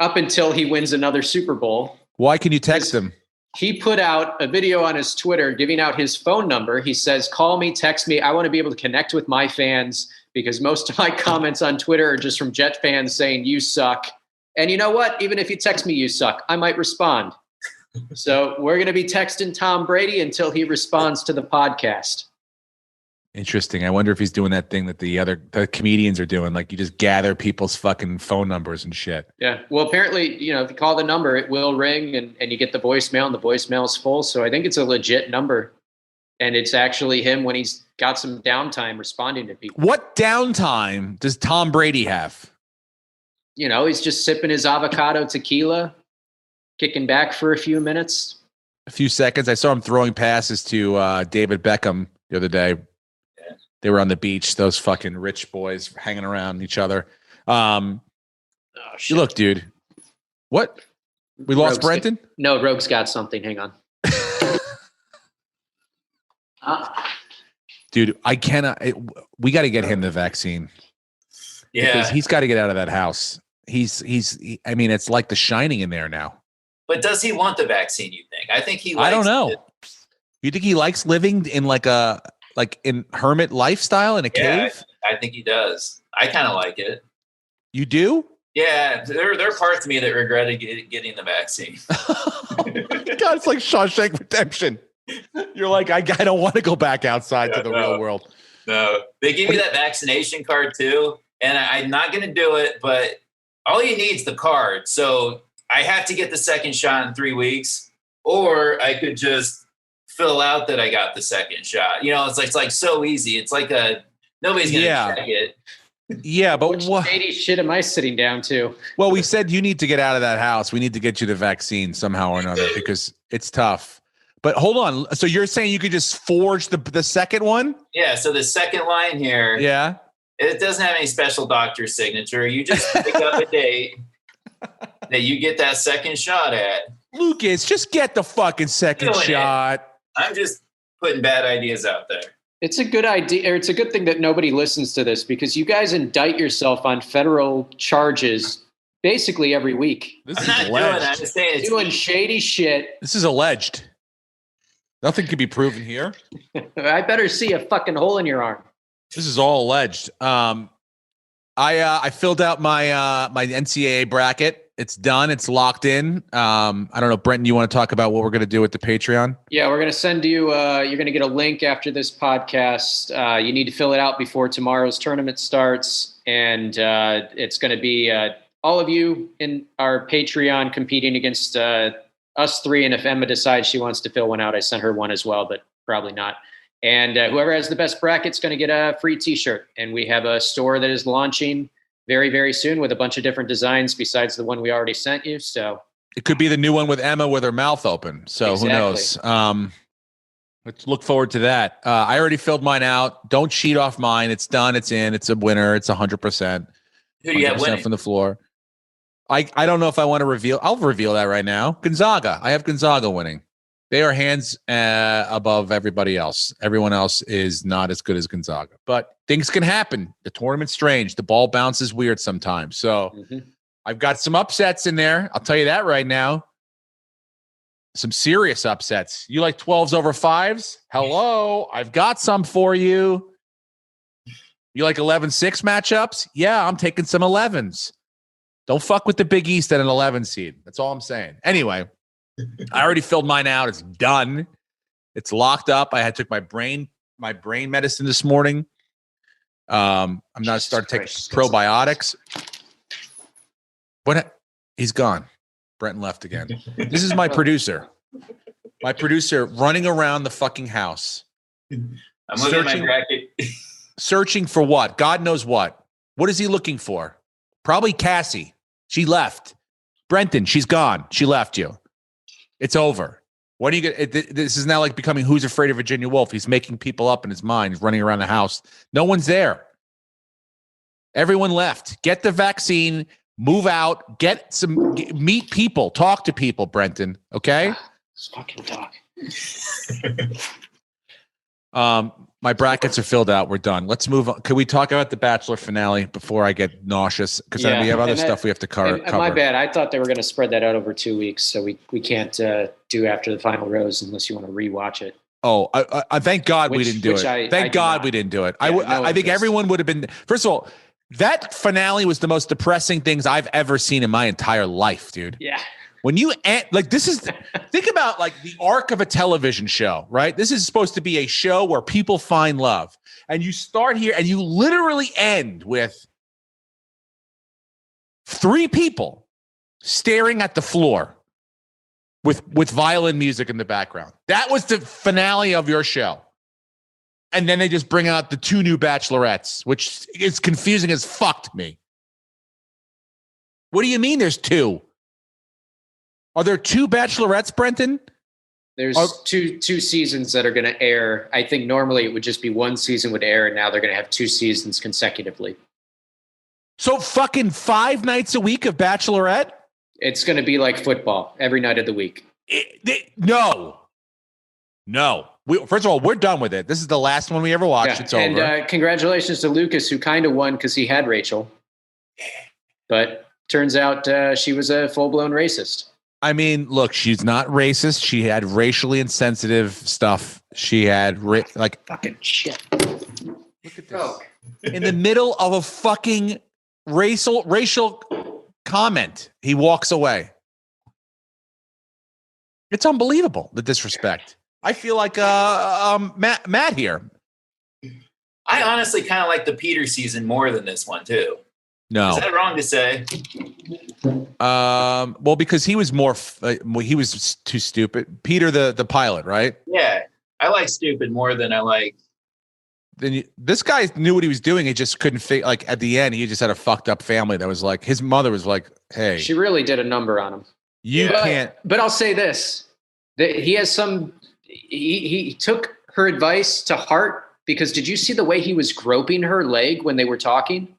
up until he wins another Super Bowl. Why can you text him? He put out a video on his Twitter giving out his phone number. He says, call me, text me. I want to be able to connect with my fans because most of my comments on Twitter are just from Jet fans saying, you suck. And you know what? Even if you text me, you suck, I might respond. So we're going to be texting Tom Brady until he responds to the podcast. Interesting. I wonder if he's doing that thing that the comedians are doing. Like you just gather people's fucking phone numbers and shit. Yeah. Well, apparently, if you call the number, it will ring and you get the voicemail and the voicemail is full. So I think it's a legit number. And it's actually him when he's got some downtime responding to people. What downtime does Tom Brady have? He's just sipping his avocado tequila, kicking back for a few minutes. A few seconds. I saw him throwing passes to David Beckham the other day. Yeah. They were on the beach, those fucking rich boys hanging around each other. Look, dude. What? We lost Brenton? No, Rogue's got something. Hang on. Dude, I cannot. We got to get him the vaccine. Yeah, because he's got to get out of that house. It's like The Shining in there now. But does he want the vaccine? You think? I think he. Likes I don't know. You think he likes living in in hermit lifestyle in a cave? I think he does. I kind of like it. You do? Yeah, there are parts of me that regretted getting the vaccine. God, it's like Shawshank Redemption. You're like, I don't want to go back outside to the real world. No, they give you that vaccination card too, and I'm not going to do it. But all you need is the card. So I have to get the second shot in 3 weeks, or I could just fill out that I got the second shot. It's like so easy. It's like nobody's going to check it. Yeah, but what shady shit am I sitting down to? Well, we said you need to get out of that house. We need to get you the vaccine somehow or another because it's tough. But hold on. So you're saying you could just forge the second one? Yeah. So the second line here. Yeah. It doesn't have any special doctor signature. You just pick up a date that you get that second shot at. Lucas, just get the fucking second shot. I'm just putting bad ideas out there. It's a good idea, or it's a good thing that nobody listens to this because you guys indict yourself on federal charges basically every week. This I'm is not alleged. doing that. I'm just saying it's doing shady shit. This is alleged. Nothing can be proven here. I better see a fucking hole in your arm. This is all alleged. I filled out my my NCAA bracket. It's done. It's locked in. I don't know, Brenton, you want to talk about what we're going to do with the Patreon? Yeah, we're going to send you, you're going to get a link after this podcast. You need to fill it out before tomorrow's tournament starts. And it's going to be all of you in our Patreon competing against us three. And if Emma decides she wants to fill one out, I sent her one as well, but probably not. And whoever has the best bracket's going to get a free t-shirt. And we have a store that is launching very, very soon with a bunch of different designs besides the one we already sent you. So it could be the new one with Emma with her mouth open. So exactly. Who knows? Let's look forward to that. I already filled mine out. Don't cheat off mine. It's done. It's in. It's a winner. It's 100%. Who do you have winning? From the floor. I don't know if I want to reveal. I'll reveal that right now. Gonzaga. I have Gonzaga winning. They are hands above everybody else. Everyone else is not as good as Gonzaga. But things can happen. The tournament's strange. The ball bounces weird sometimes. So I've got some upsets in there. I'll tell you that right now. Some serious upsets. You like 12s over 5s? Hello. I've got some for you. You like 11-6 matchups? Yeah, I'm taking some 11s. Don't fuck with the Big East at an 11 seed. That's all I'm saying. Anyway. I already filled mine out. It's done. It's locked up. I took my brain medicine this morning. I'm not starting to take probiotics. What? He's gone. Brenton left again. This is my producer. My producer running around the fucking house. I'm looking at my bracket. Searching for what? God knows what. What is he looking for? Probably Cassie. She left. Brenton, she's gone. She left you. It's over. What are you going to? This is now like becoming Who's Afraid of Virginia Woolf. He's making people up in his mind. He's running around the house. No one's there. Everyone left. Get the vaccine. Move out. Meet people. Talk to people, Brenton. Okay? Let's fucking talk. My brackets are filled out. We're done. Let's move on. Can we talk about the Bachelor finale before I get nauseous? Because then we have other stuff we have to cover. My bad. I thought they were going to spread that out over 2 weeks, so we can't do after the final rose unless you want to rewatch it. Oh, I thank God we didn't do it. Thank God we didn't do it. Yeah, I think everyone would have been. First of all, that finale was the most depressing things I've ever seen in my entire life, dude. Yeah. When you end, like, this is, think about like the arc of a television show, right? This is supposed to be a show where people find love. And you start here and you literally end with 3 people staring at the floor with violin music in the background. That was the finale of your show. And then they just bring out the 2 new bachelorettes, which is confusing as fuck to me. What do you mean there's 2? Are there 2 bachelorettes, Brenton? There's two seasons that are going to air. I think normally it would just be 1 season would air, and now they're going to have 2 seasons consecutively. So fucking 5 nights a week of Bachelorette? It's going to be like football every night of the week. No. First of all, we're done with it. This is the last one we ever watched. Yeah. It's over. And congratulations to Lucas, who kind of won because he had Rachel. But turns out she was a full-blown racist. I mean, look, she's not racist. She had racially insensitive stuff. She had fucking shit. Look at this. In the middle of a fucking racial comment, he walks away. It's unbelievable, the disrespect. I feel like Matt here. I honestly kind of like the Peter season more than this one too. No, is that wrong to say? Well, because he was he was too stupid. Peter, the pilot, right? Yeah, I like stupid more than I like. Then this guy knew what he was doing. He just couldn't figure. Like at the end, he just had a fucked up family that was like his mother was like, "Hey, she really did a number on him." You can't. But I'll say this: that he has some. He took her advice to heart because did you see the way he was groping her leg when they were talking?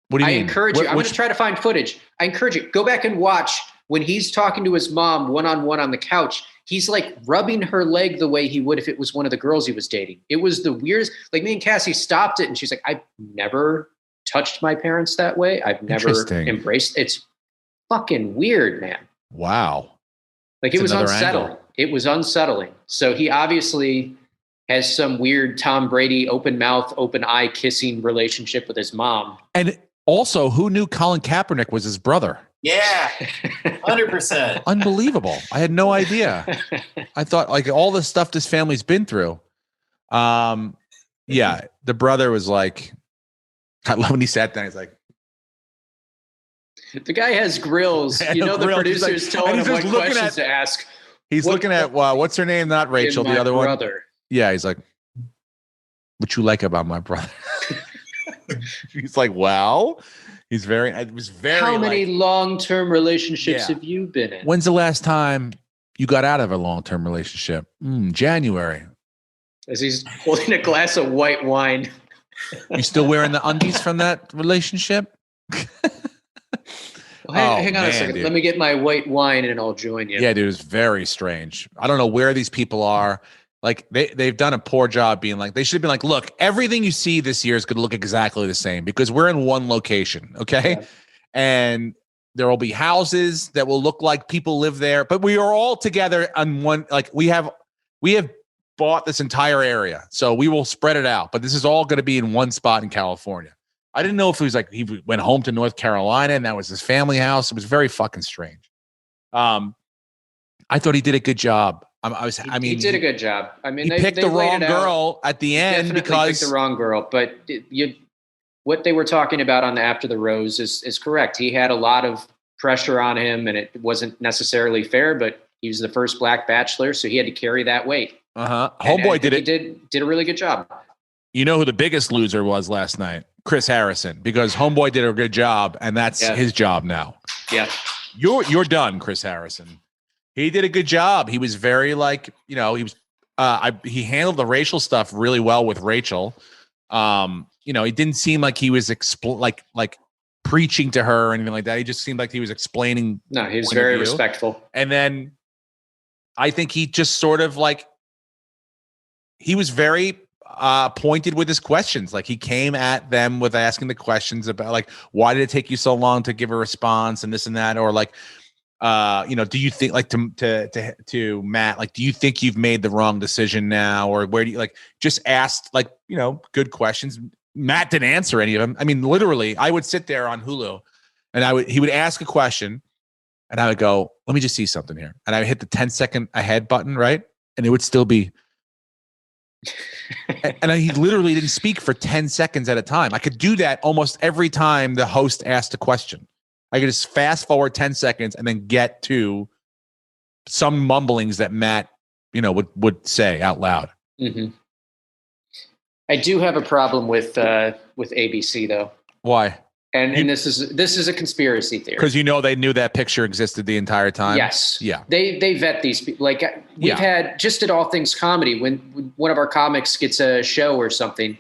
What do you mean? I encourage you. I'm going to try to find footage. I encourage you. Go back and watch when he's talking to his mom one-on-one on the couch. He's like rubbing her leg the way he would if it was one of the girls he was dating. It was the weirdest. Like me and Cassie stopped it and she's like, I've never touched my parents that way. I've never embraced. It's fucking weird, man. Wow. Like it was unsettling. Angle. It was unsettling. So he obviously has some weird Tom Brady open mouth, open eye kissing relationship with his mom. And Also, who knew Colin Kaepernick was his brother? Yeah, 100%. Unbelievable. I had no idea. I thought like all the stuff this family's been through. Yeah, the brother was like, I love when he sat down. He's like, the guy has grills. Yeah, You know, the grills. producer's He's like- telling and him he's what just looking questions at- to ask. he's looking at what's her name? Not Rachel, the other one. Yeah, he's like, what you like about my brother? He's like, well, it was very. How many like, long-term relationships Yeah. have you been in? when's the last time you got out of a long-term relationship? January. As he's holding a glass of white wine. You still wearing the undies from that relationship? Well, hang on man, a second. dude. Let me get my white wine and I'll join you. Yeah, dude, it's very strange. I don't know where these people are. Like they've done a poor job being like, they should have been like, look, everything you see this year is going to look exactly the same because we're in one location. Okay. Yeah. And there will be houses that will look like people live there, but we are all together on one. Like we have bought this entire area. So we will spread it out, but this is all going to be in one spot in California. I didn't know if it was like he went home to North Carolina and that was his family house. It was very fucking strange. I thought he did a good job. He did a good job. I mean, he picked the wrong girl at the end because picked the wrong girl. But what they were talking about on the After the Rose is correct. He had a lot of pressure on him, and it wasn't necessarily fair. But he was the first black bachelor, so he had to carry that weight. Homeboy did it. He did a really good job. You know who the biggest loser was last night? Chris Harrison, because Homeboy did a good job, and that's his job now. Yeah, you're done, Chris Harrison. He did a good job. He was very he he handled the racial stuff really well with Rachel. He didn't seem like he was like preaching to her or anything like that. He just seemed like he was explaining. No, he was very respectful. And then I think he just sort of he was very pointed with his questions. Like he came at them with asking the questions about like, why did it take you so long to give a response and this and that? Or like, do you think like to Matt, like, do you think you've made the wrong decision now? Or where do you just asked good questions. Matt didn't answer any of them. I mean, literally I would sit there on Hulu and he would ask a question and I would go, let me just see something here. And I would hit the 10-second ahead button. Right. And it would still be, and he literally didn't speak for 10 seconds at a time. I could do that almost every time the host asked a question. I could just fast forward 10 seconds and then get to some mumblings that Matt, would say out loud. Mm-hmm. I do have a problem with ABC though. Why? And this is a conspiracy theory. Because they knew that picture existed the entire time. Yes. Yeah. They vet these people. Like we've had just at All Things Comedy, when one of our comics gets a show or something,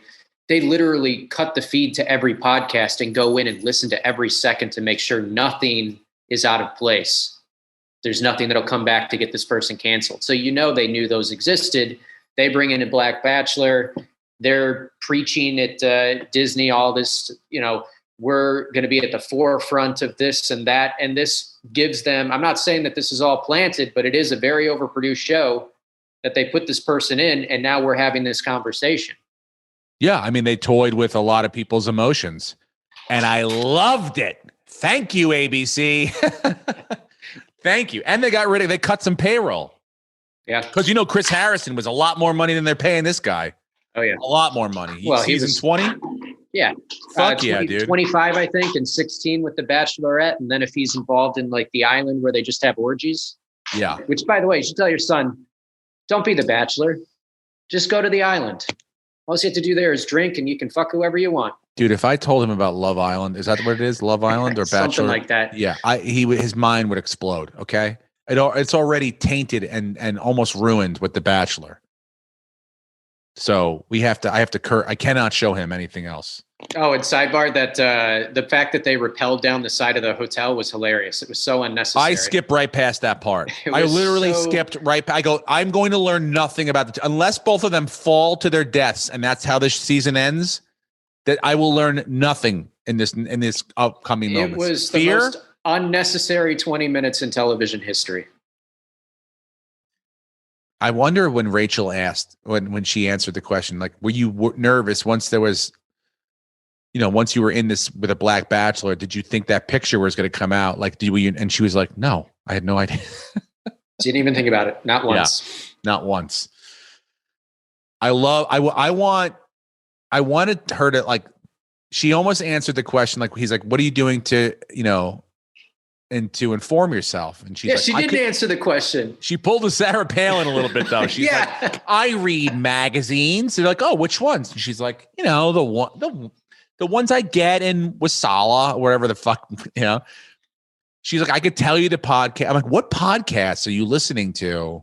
they literally cut the feed to every podcast and go in and listen to every second to make sure nothing is out of place. There's nothing that'll come back to get this person canceled. So they knew those existed. They bring in a Black Bachelor. They're preaching at Disney all this, we're going to be at the forefront of this and that. And this gives them, I'm not saying that this is all planted, but it is a very overproduced show that they put this person in. And now we're having this conversation. Yeah. I mean, they toyed with a lot of people's emotions and I loved it. Thank you, ABC. Thank you. And they cut some payroll. Yeah. Because, Chris Harrison was a lot more money than they're paying this guy. Oh, yeah. A lot more money. Well, season 20? Yeah. Fuck yeah, dude. 25, I think, and 16 with the Bachelorette. And then if he's involved in the island where they just have orgies. Yeah. Which, by the way, you should tell your son, don't be the Bachelor. Just go to the island. All you have to do there is drink and you can fuck whoever you want. Dude, if I told him about Love Island, is that what it is? Love Island or Bachelor? Something like that. Yeah. His mind would explode. Okay. It's already tainted and almost ruined with The Bachelor. So I cannot show him anything else. Oh, and sidebar that the fact that they rappelled down the side of the hotel was hilarious. It was so unnecessary. I skipped right past that part. I literally skipped right. I go, I'm going to learn nothing about unless both of them fall to their deaths, and that's how this season ends. That I will learn nothing in this upcoming moments. It was the most unnecessary 20 minutes in television history. I wonder when Rachel asked when she answered the question, like, were you nervous once there was, once you were in this with a black bachelor, did you think that picture was going to come out? Like, and she was like, no, I had no idea. Didn't even think about it. Not once. Yeah, not once. I wanted her to, like, she almost answered the question. Like, he's like, what are you doing to, and to inform yourself? And she's like, she didn't answer the question. She pulled a Sarah Palin a little bit though. She's like, I read magazines. They're like, oh, which ones? And she's like, the ones I get in Wasala or whatever the fuck, She's like, I could tell you the podcast. I'm like, what podcasts are you listening to?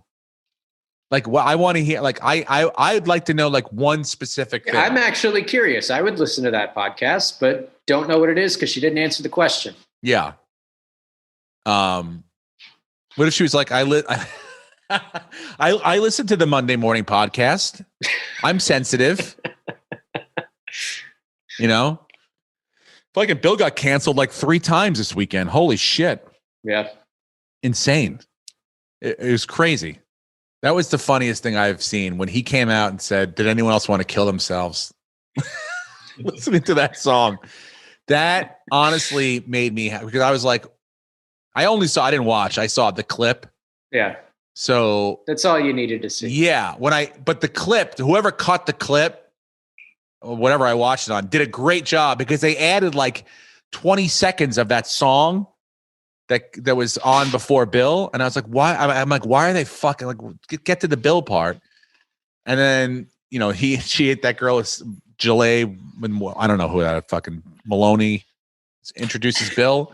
Like, what I want to hear, like, I'd like to know, like, one specific thing. I'm actually curious. I would listen to that podcast, but don't know what it is because she didn't answer the question. Yeah. What if she was like, I listen to the Monday morning podcast. I'm sensitive. Fucking Bill got canceled like 3 times this weekend. Holy shit. Yeah. Insane. It was crazy. That was the funniest thing I've seen when he came out and said, did anyone else want to kill themselves? Listening to that song. That honestly made me happy because I was like, I didn't watch. I saw the clip. Yeah. So that's all you needed to see. Yeah. But the clip, whoever cut the clip, or whatever I watched it on, did a great job because they added like 20 seconds of that song that was on before Bill. And I was like, why? I'm like, why are they fucking like, get to the Bill part? And then, she hit that girl, Gillet, I don't know who that fucking Maloney introduces Bill.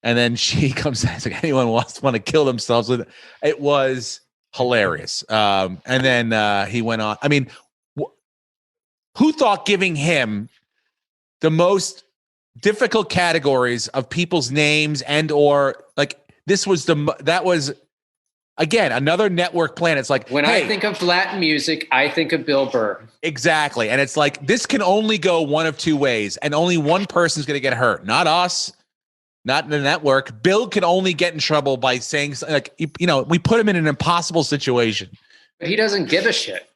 And then she comes out, it's like, anyone want to kill themselves with it. It was hilarious. And then he went on. I mean, who thought giving him the most difficult categories of people's names and or like that was again another network plan. It's like when I think of Latin music, I think of Bill Burr. Exactly. And it's like this can only go one of two ways, and only one person's going to get hurt. Not us, not in the network. Bill can only get in trouble by saying like we put him in an impossible situation. But he doesn't give a shit.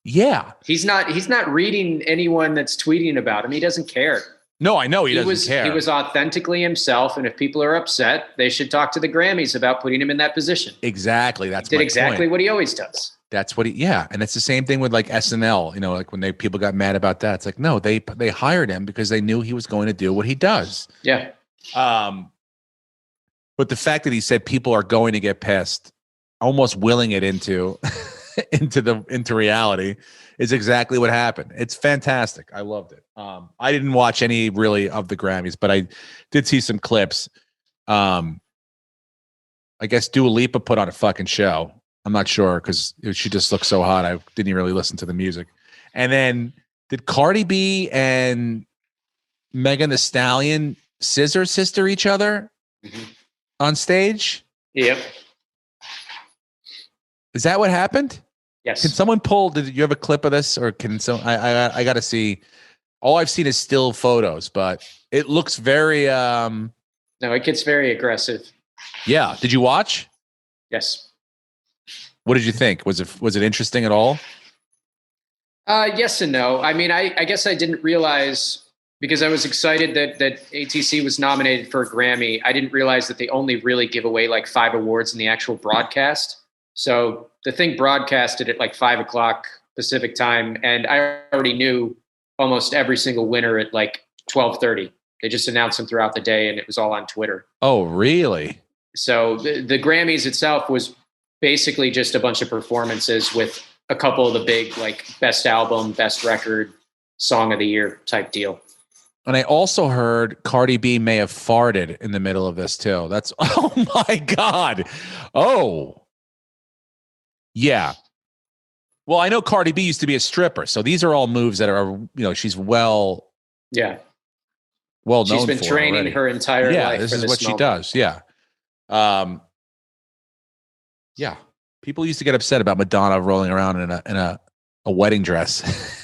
Yeah. He's not reading anyone that's tweeting about him. He doesn't care. No, I know he doesn't care. He was authentically himself, and if people are upset, they should talk to the Grammys about putting him in that position. Exactly. He did exactly what he always does. That's what and it's the same thing with like SNL, like when people got mad about that. It's like, no, they hired him because they knew he was going to do what he does. Yeah. But the fact that he said people are going to get pissed, almost willing it into into reality, is exactly what happened. It's fantastic. I loved it. I didn't watch any really of the Grammys, but I did see some clips. I guess Dua Lipa put on a fucking show. I'm not sure because she just looked so hot. I didn't even really listen to the music. And then did Cardi B and Megan Thee Stallion sister each other on stage? Yep. Is that what happened? Yes. Can someone did you have a clip of this, or can I got to see? All I've seen is still photos, but it looks very no, it gets very aggressive. Yeah. Did you watch? Yes. What did you think? Was it interesting at all? Yes and no. I mean, I guess I didn't realize, because I was excited that ATC was nominated for a Grammy. I didn't realize that they only really give away like 5 awards in the actual broadcast. So the thing broadcasted at like 5:00 Pacific time, and I already knew almost every single winner at like 12:30. They just announced them throughout the day, and it was all on Twitter. Oh, really? So the Grammys itself was basically just a bunch of performances with a couple of the big like best album, best record, song of the year type deal. And I also heard Cardi B may have farted in the middle of this too. That's, oh my God. Oh, yeah. Well, I know Cardi B used to be a stripper, so these are all moves that are, she's well known for. She's been training already. Her entire life. This for is this what moment. she does. Yeah. Yeah. People used to get upset about Madonna rolling around in a wedding dress.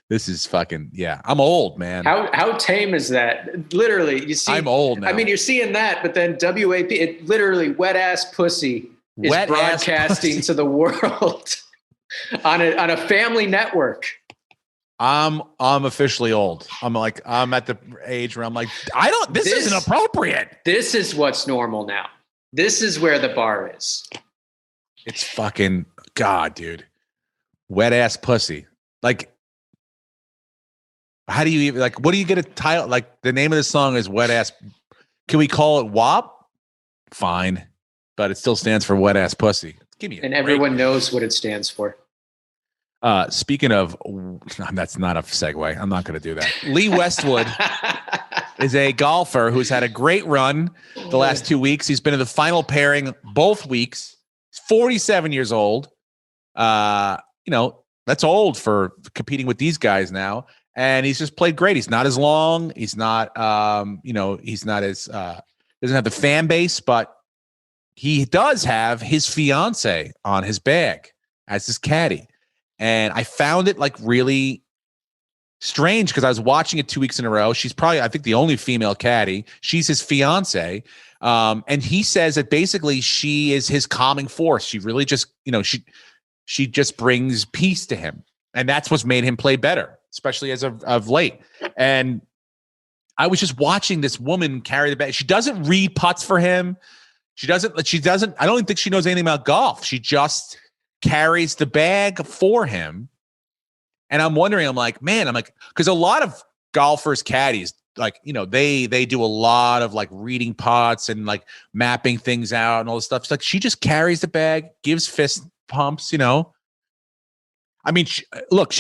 This is fucking, yeah. I'm old, man. How tame is that? Literally, you see. I'm old now. I mean, you're seeing that, but then WAP, it literally wet ass pussy is broadcasting to the world on a family network. I'm officially old. I'm at the age where I'm like, this isn't appropriate. This is what's normal now. This is where the bar is. It's fucking God, dude. Wet ass pussy. Like, how do you even what do you get a title? Like, the name of the song is Wet Ass. Can we call it WAP? Fine. But it still stands for wet ass pussy. Give me a And break. everyone knows what it stands for. Speaking of, that's not a segue. I'm not going to do that. Lee Westwood is a golfer who's had a great run the last 2 weeks. He's been in the final pairing both weeks. He's 47 years old. That's old for competing with these guys now. And he's just played great. He's not as long. He's not, he's not as, doesn't have the fan base, but he does have his fiance on his bag as his caddy. And I found it really strange because I was watching it 2 weeks in a row. She's probably, I think, the only female caddy. She's his fiance. And he says that basically she is his calming force. She really just, she just brings peace to him. And that's what's made him play better, especially as of late. And I was just watching this woman carry the bag. She doesn't read putts for him. I don't even think she knows anything about golf. She just carries the bag for him. And I'm wondering, because a lot of golfers, caddies, they do a lot of reading putts and mapping things out and all this stuff. It's she just carries the bag, gives fist pumps, she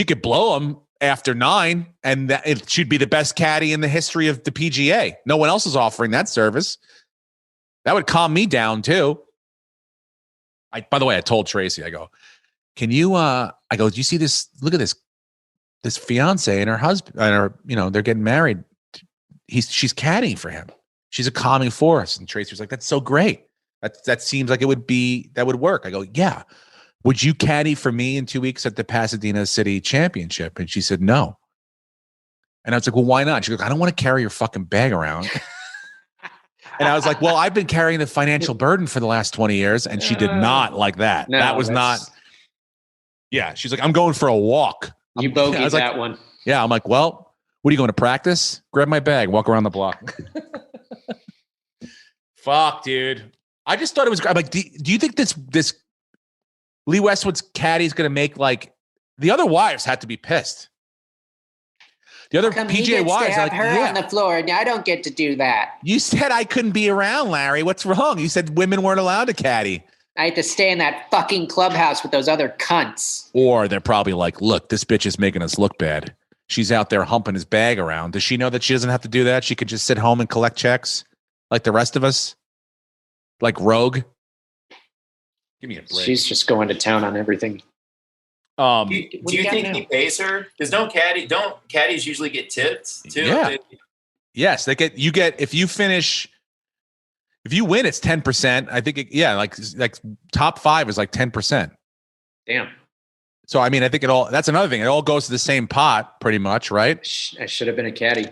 could blow him after 9 and she'd be the best caddy in the history of the PGA. No one else is offering that service. That would calm me down too. By the way, I told Tracy, I go, do you see this? Look at this fiance and her husband, and they're getting married. She's caddying for him. She's a calming force. And Tracy was like, that's so great. That seems like that would work. I go, yeah. Would you caddy for me in 2 weeks at the Pasadena City Championship? And she said, no. And I was like, well, why not? She goes, I don't want to carry your fucking bag around. And I was like, well, I've been carrying the financial burden for the last 20 years. And she did not like that. No, that was not. Yeah. She's like, I'm going for a walk. You bogeyed that one. Yeah. I'm like, well, what are you going to practice? Grab my bag, walk around the block. Fuck, dude. I just thought it was, I'm like, do you think this Lee Westwood's caddy is going to make the other wives had to be pissed. The other PGA wives have her on the floor, and I don't get to do that. You said I couldn't be around, Larry. What's wrong? You said women weren't allowed to caddy. I had to stay in that fucking clubhouse with those other cunts. Or they're probably like, look, this bitch is making us look bad. She's out there humping his bag around. Does she know that she doesn't have to do that? She could just sit home and collect checks like the rest of us? Like Rogue? Give me a break. She's just going to town on everything. Do you think he pays her? Because don't caddies usually get tips too? Yeah. Yes, if you win, it's 10%. I think like top 5 is 10%. Damn. So I think that's another thing. It all goes to the same pot pretty much, right? I should have been a caddy.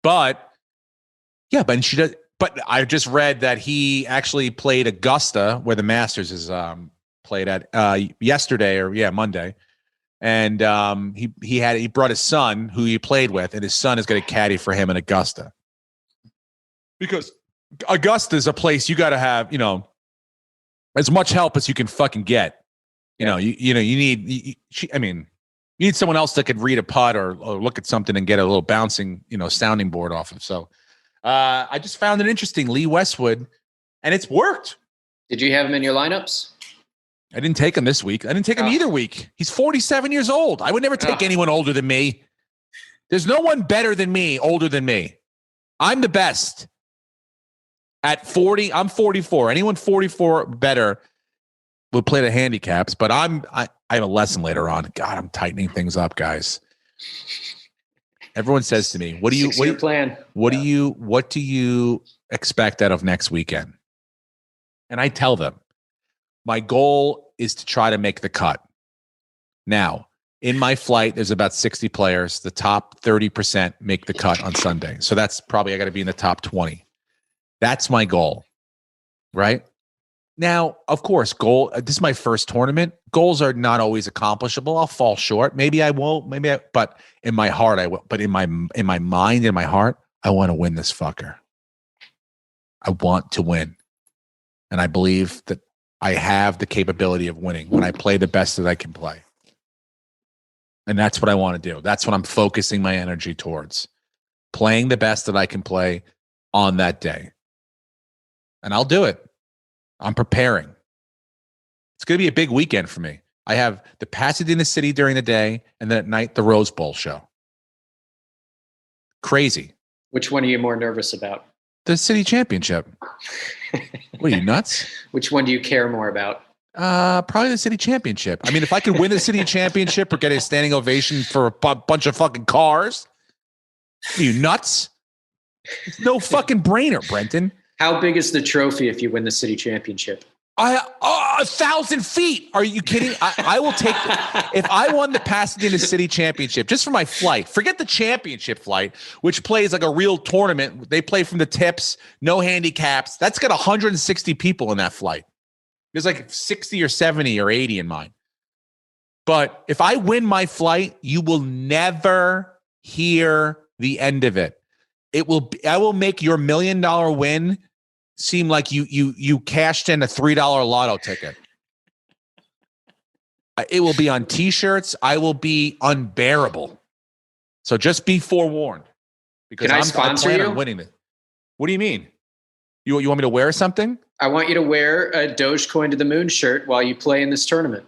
But yeah, but she does. But I just read that he actually played Augusta, where the Masters is played at yesterday or Monday, and he brought his son, who he played with, and his son is going to caddy for him in Augusta, because Augusta is a place you got to have as much help as you can fucking get. You need someone else that could read a putt or look at something and get a little bouncing sounding board off of. So. I just found it interesting, Lee Westwood, and it's worked. Did you have him in your lineups? I didn't take him this week. I didn't take him either week. He's 47 years old. I would never take anyone older than me. There's no one better than me, older than me. I'm the best. At 40, I'm 44. Anyone 44 better would play the handicaps, but I have a lesson later on. God, I'm tightening things up, guys. Everyone says to me, what do you expect out of next weekend? And I tell them, my goal is to try to make the cut. Now, in my flight, there's about 60 players. The top 30% make the cut on Sunday. So that's probably, I got to be in the top 20. That's my goal. Right? Now, of course, this is my first tournament. Goals are not always accomplishable. I'll fall short. Maybe I won't. But in my heart, I will. But in my mind, in my heart, I want to win this fucker. I want to win. And I believe that I have the capability of winning when I play the best that I can play. And that's what I want to do. That's what I'm focusing my energy towards. Playing the best that I can play on that day. And I'll do it. I'm preparing. It's going to be a big weekend for me. I have the Pasadena City during the day, and then at night, the Rose Bowl show. Crazy. Which one are you more nervous about? The city championship. What are you, nuts? Which one do you care more about? Probably the city championship. I mean, if I could win the city championship or get a standing ovation for a bunch of fucking cars, are you nuts? It's no fucking brainer, Brenton. How big is the trophy if you win the city championship? 1,000 feet. Are you kidding? I will take if I won the Pasadena City Championship just for my flight. Forget the championship flight, which plays like a real tournament. They play from the tips, no handicaps. That's got 160 people in that flight. There's like 60 or 70 or 80 in mine. But if I win my flight, you will never hear the end of it. I will make your $1 million win seem like you cashed in a $3 lotto ticket. It will be on T-shirts. I will be unbearable. So just be forewarned. Because I plan on winning it. What do you mean? You want me to wear something? I want you to wear a Dogecoin to the moon shirt while you play in this tournament.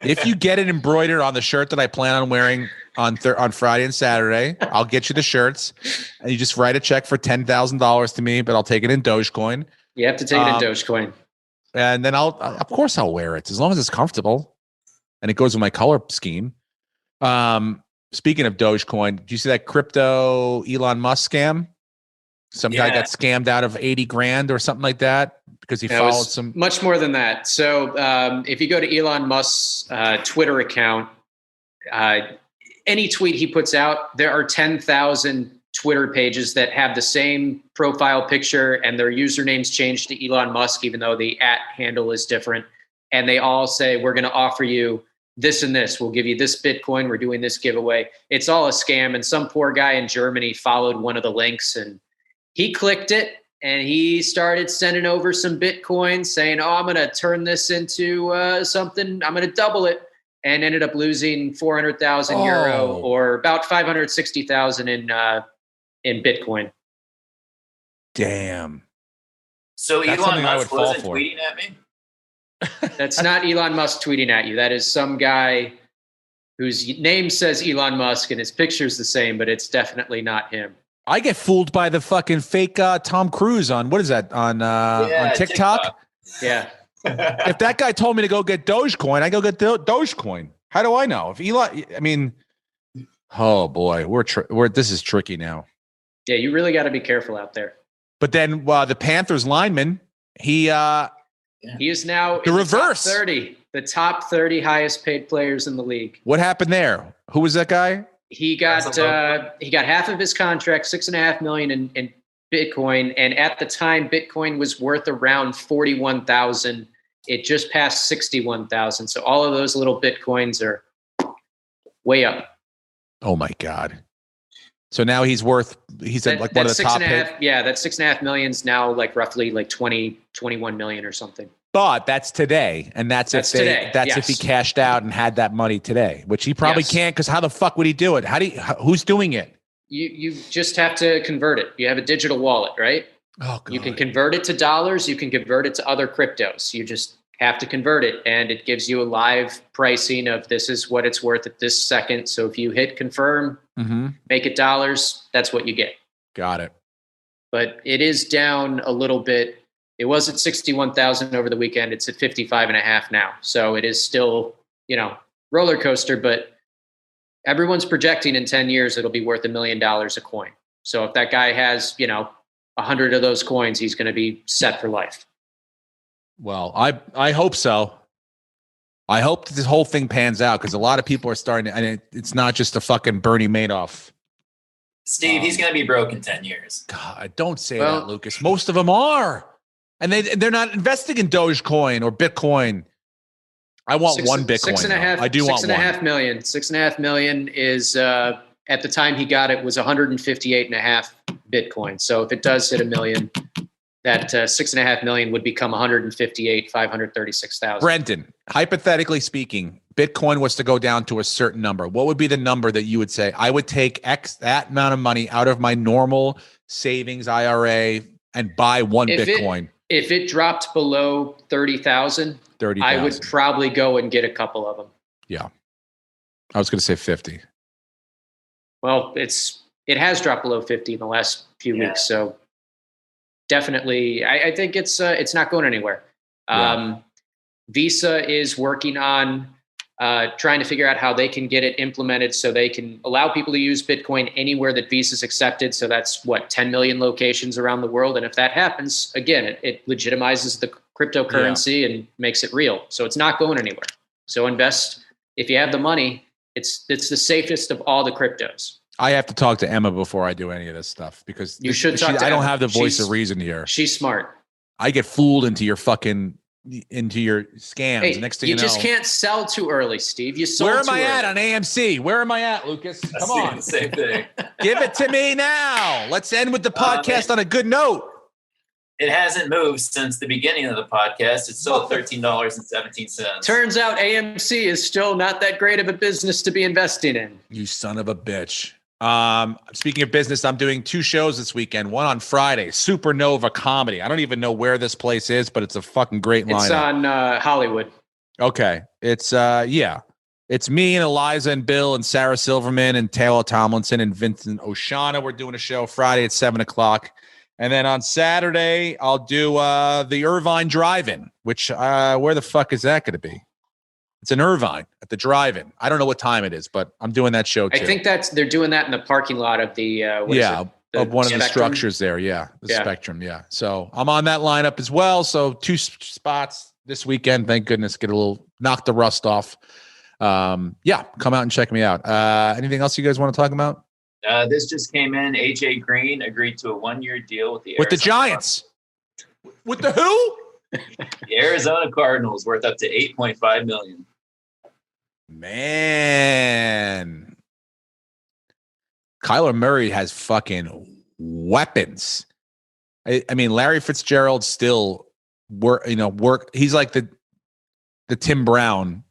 If you get it embroidered on the shirt that I plan on wearing on Friday and Saturday, I'll get you the shirts, and you just write a check for $10,000 to me, but I'll take it in Dogecoin. You have to take it in Dogecoin. And then of course I'll wear it as long as it's comfortable and it goes with my color scheme. Speaking of Dogecoin, do you see that crypto Elon Musk scam? Some guy got scammed out of 80 grand or something like that because he followed some. Much more than that. So if you go to Elon Musk's Twitter account, any tweet he puts out, there are 10,000 Twitter pages that have the same profile picture and their usernames changed to Elon Musk, even though the @ handle is different. And they all say, we're going to offer you this and this. We'll give you this Bitcoin. We're doing this giveaway. It's all a scam. And some poor guy in Germany followed one of the links and he clicked it and he started sending over some Bitcoin saying, I'm going to turn this into something. I'm going to double it. And ended up losing 400,000 euro or about 560,000 in Bitcoin. Damn. So that's Elon Musk wasn't tweeting at me? That's not Elon Musk tweeting at you. That is some guy whose name says Elon Musk and his picture's the same, but it's definitely not him. I get fooled by the fucking fake Tom Cruise on, what is that, on TikTok? Yeah. If that guy told me to go get Dogecoin, I go get Dogecoin. How do I know? If Elon, I mean, oh boy, this is tricky now. Yeah, you really got to be careful out there. But then the Panthers lineman, he is now the reverse. The top 30 highest paid players in the league. What happened there? Who was that guy? He got half of his contract, $6.5 million in Bitcoin, and at the time, Bitcoin was worth around 41,000. It just passed 61,000. So all of those little Bitcoins are way up. Oh my God! So now he's one of the top. Yeah, that $6.5 million is now like roughly like 21 million or something. But that's today, and that's if he cashed out and had that money today, which he probably can't, because how the fuck would he do it? Who's doing it? You just have to convert it. You have a digital wallet, right? Oh, God. You can convert it to dollars. You can convert it to other cryptos. You just have to convert it, and it gives you a live pricing of this is what it's worth at this second. So if you hit confirm, make it dollars, that's what you get. Got it. But it is down a little bit. It was at 61,000 over the weekend. It's at 55.5 now. So it is still, roller coaster, but everyone's projecting in 10 years it'll be worth $1 million a coin. So if that guy has, 100 of those coins, he's going to be set for life. Well, I hope so. I hope that this whole thing pans out, because a lot of people are starting to, and it's not just a fucking Bernie Madoff. Steve, he's going to be broke in 10 years. God, don't say that, Lucas. Most of them are. And they're not investing in Dogecoin or Bitcoin. I want one Bitcoin. I do want one. 6.5 million. 6.5 million is at the time he got it was 158.5 Bitcoin. So if it does hit a million, that 6.5 million would become 158,536,000. Brendan, hypothetically speaking, Bitcoin was to go down to a certain number. What would be the number that you would say? I would take that amount of money out of my normal savings IRA and buy one Bitcoin. If it dropped below 30,000, I would probably go and get a couple of them. Yeah. I was going to say 50. Well, it has dropped below 50 in the last few weeks. So definitely, I think it's not going anywhere. Visa is working on trying to figure out how they can get it implemented so they can allow people to use Bitcoin anywhere that Visa's accepted. So that's 10 million locations around the world. And if that happens, again, it legitimizes the cryptocurrency and makes it real. So it's not going anywhere. So invest. If you have the money, it's the safest of all the cryptos. I have to talk to Emma before I do any of this stuff because you should talk to I don't Emma. have the voice of reason here. She's smart. I get fooled into your scams. Hey, Next thing you know, just can't sell too early, Steve. You sold. Where am too I at early. on AMC? Where am I at, Lucas? Come on. Same thing. Give it to me now. Let's end with the podcast on a good note. It hasn't moved since the beginning of the podcast. It's still at $13.17. Turns out AMC is still not that great of a business to be investing in. You son of a bitch. Speaking of business, I'm doing 2 shows this weekend. One on Friday, Supernova Comedy. I don't even know where this place is, but it's a fucking great lineup. It's on Hollywood. Okay. It's It's me and Eliza and Bill and Sarah Silverman and Taylor Tomlinson and Vincent Oshana. We're doing a show Friday at 7:00. And then on Saturday, I'll do the Irvine Drive-In, which where the fuck is that going to be? It's in Irvine at the Drive-In. I don't know what time it is, but I'm doing that show too. I think they're doing that in the parking lot of the of one of the structures there. Yeah, the Spectrum. Yeah, so I'm on that lineup as well. So 2 spots this weekend. Thank goodness, knock the rust off. Come out and check me out. Anything else you guys want to talk about? This just came in. AJ Green agreed to a 1-year deal with the Giants. With the who? The Arizona Cardinals, worth up to $8.5 million. Man, Kyler Murray has fucking weapons. I mean, Larry Fitzgerald still work. He's like the Tim Brown,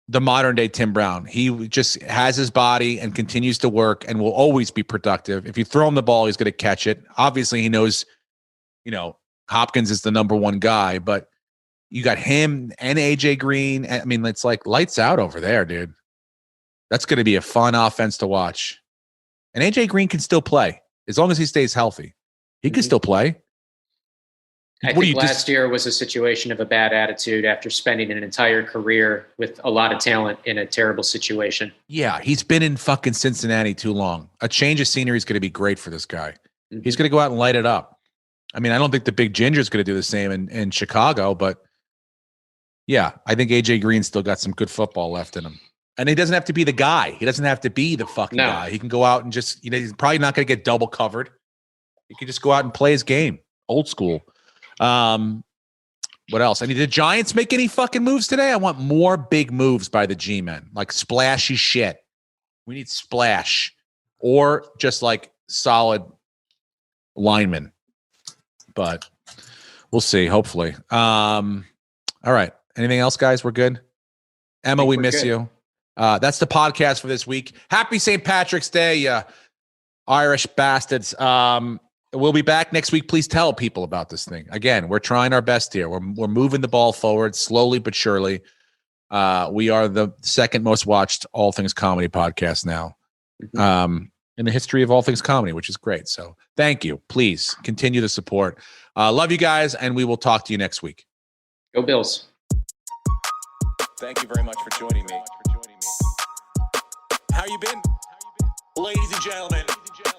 the modern day Tim Brown. He just has his body and continues to work and will always be productive. If you throw him the ball, he's going to catch it. Obviously, he knows, Hopkins is the number 1 guy, but you got him and AJ Green. I mean, it's like lights out over there, dude. That's going to be a fun offense to watch. And AJ Green can still play as long as he stays healthy. He can still play. I think last year was a situation of a bad attitude after spending an entire career with a lot of talent in a terrible situation. Yeah, he's been in fucking Cincinnati too long. A change of scenery is going to be great for this guy. Mm-hmm. He's going to go out and light it up. I mean, I don't think the big ginger is going to do the same in Chicago, but yeah, I think AJ Green's still got some good football left in him. And he doesn't have to be the guy. He doesn't have to be the fucking guy. He can go out and just, he's probably not going to get double covered. He can just go out and play his game. Old school. What else? Did the Giants make any fucking moves today? I want more big moves by the G-men, like splashy shit. We need splash or just like solid linemen. But we'll see, hopefully. All right. Anything else, guys? We're good? Emma, we miss you. That's the podcast for this week. Happy St. Patrick's Day, you Irish bastards. We'll be back next week. Please tell people about this thing. Again, we're trying our best here. We're moving the ball forward slowly but surely. We are the second most watched All Things Comedy podcast now. In the history of All Things Comedy, which is great. So thank you. Please continue the support. Love you guys, and we will talk to you next week. Go Bills. Thank you very much for joining me. How you been? Ladies and gentlemen,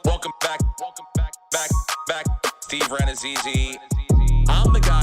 welcome back. Steve Renazizi. I'm the guy.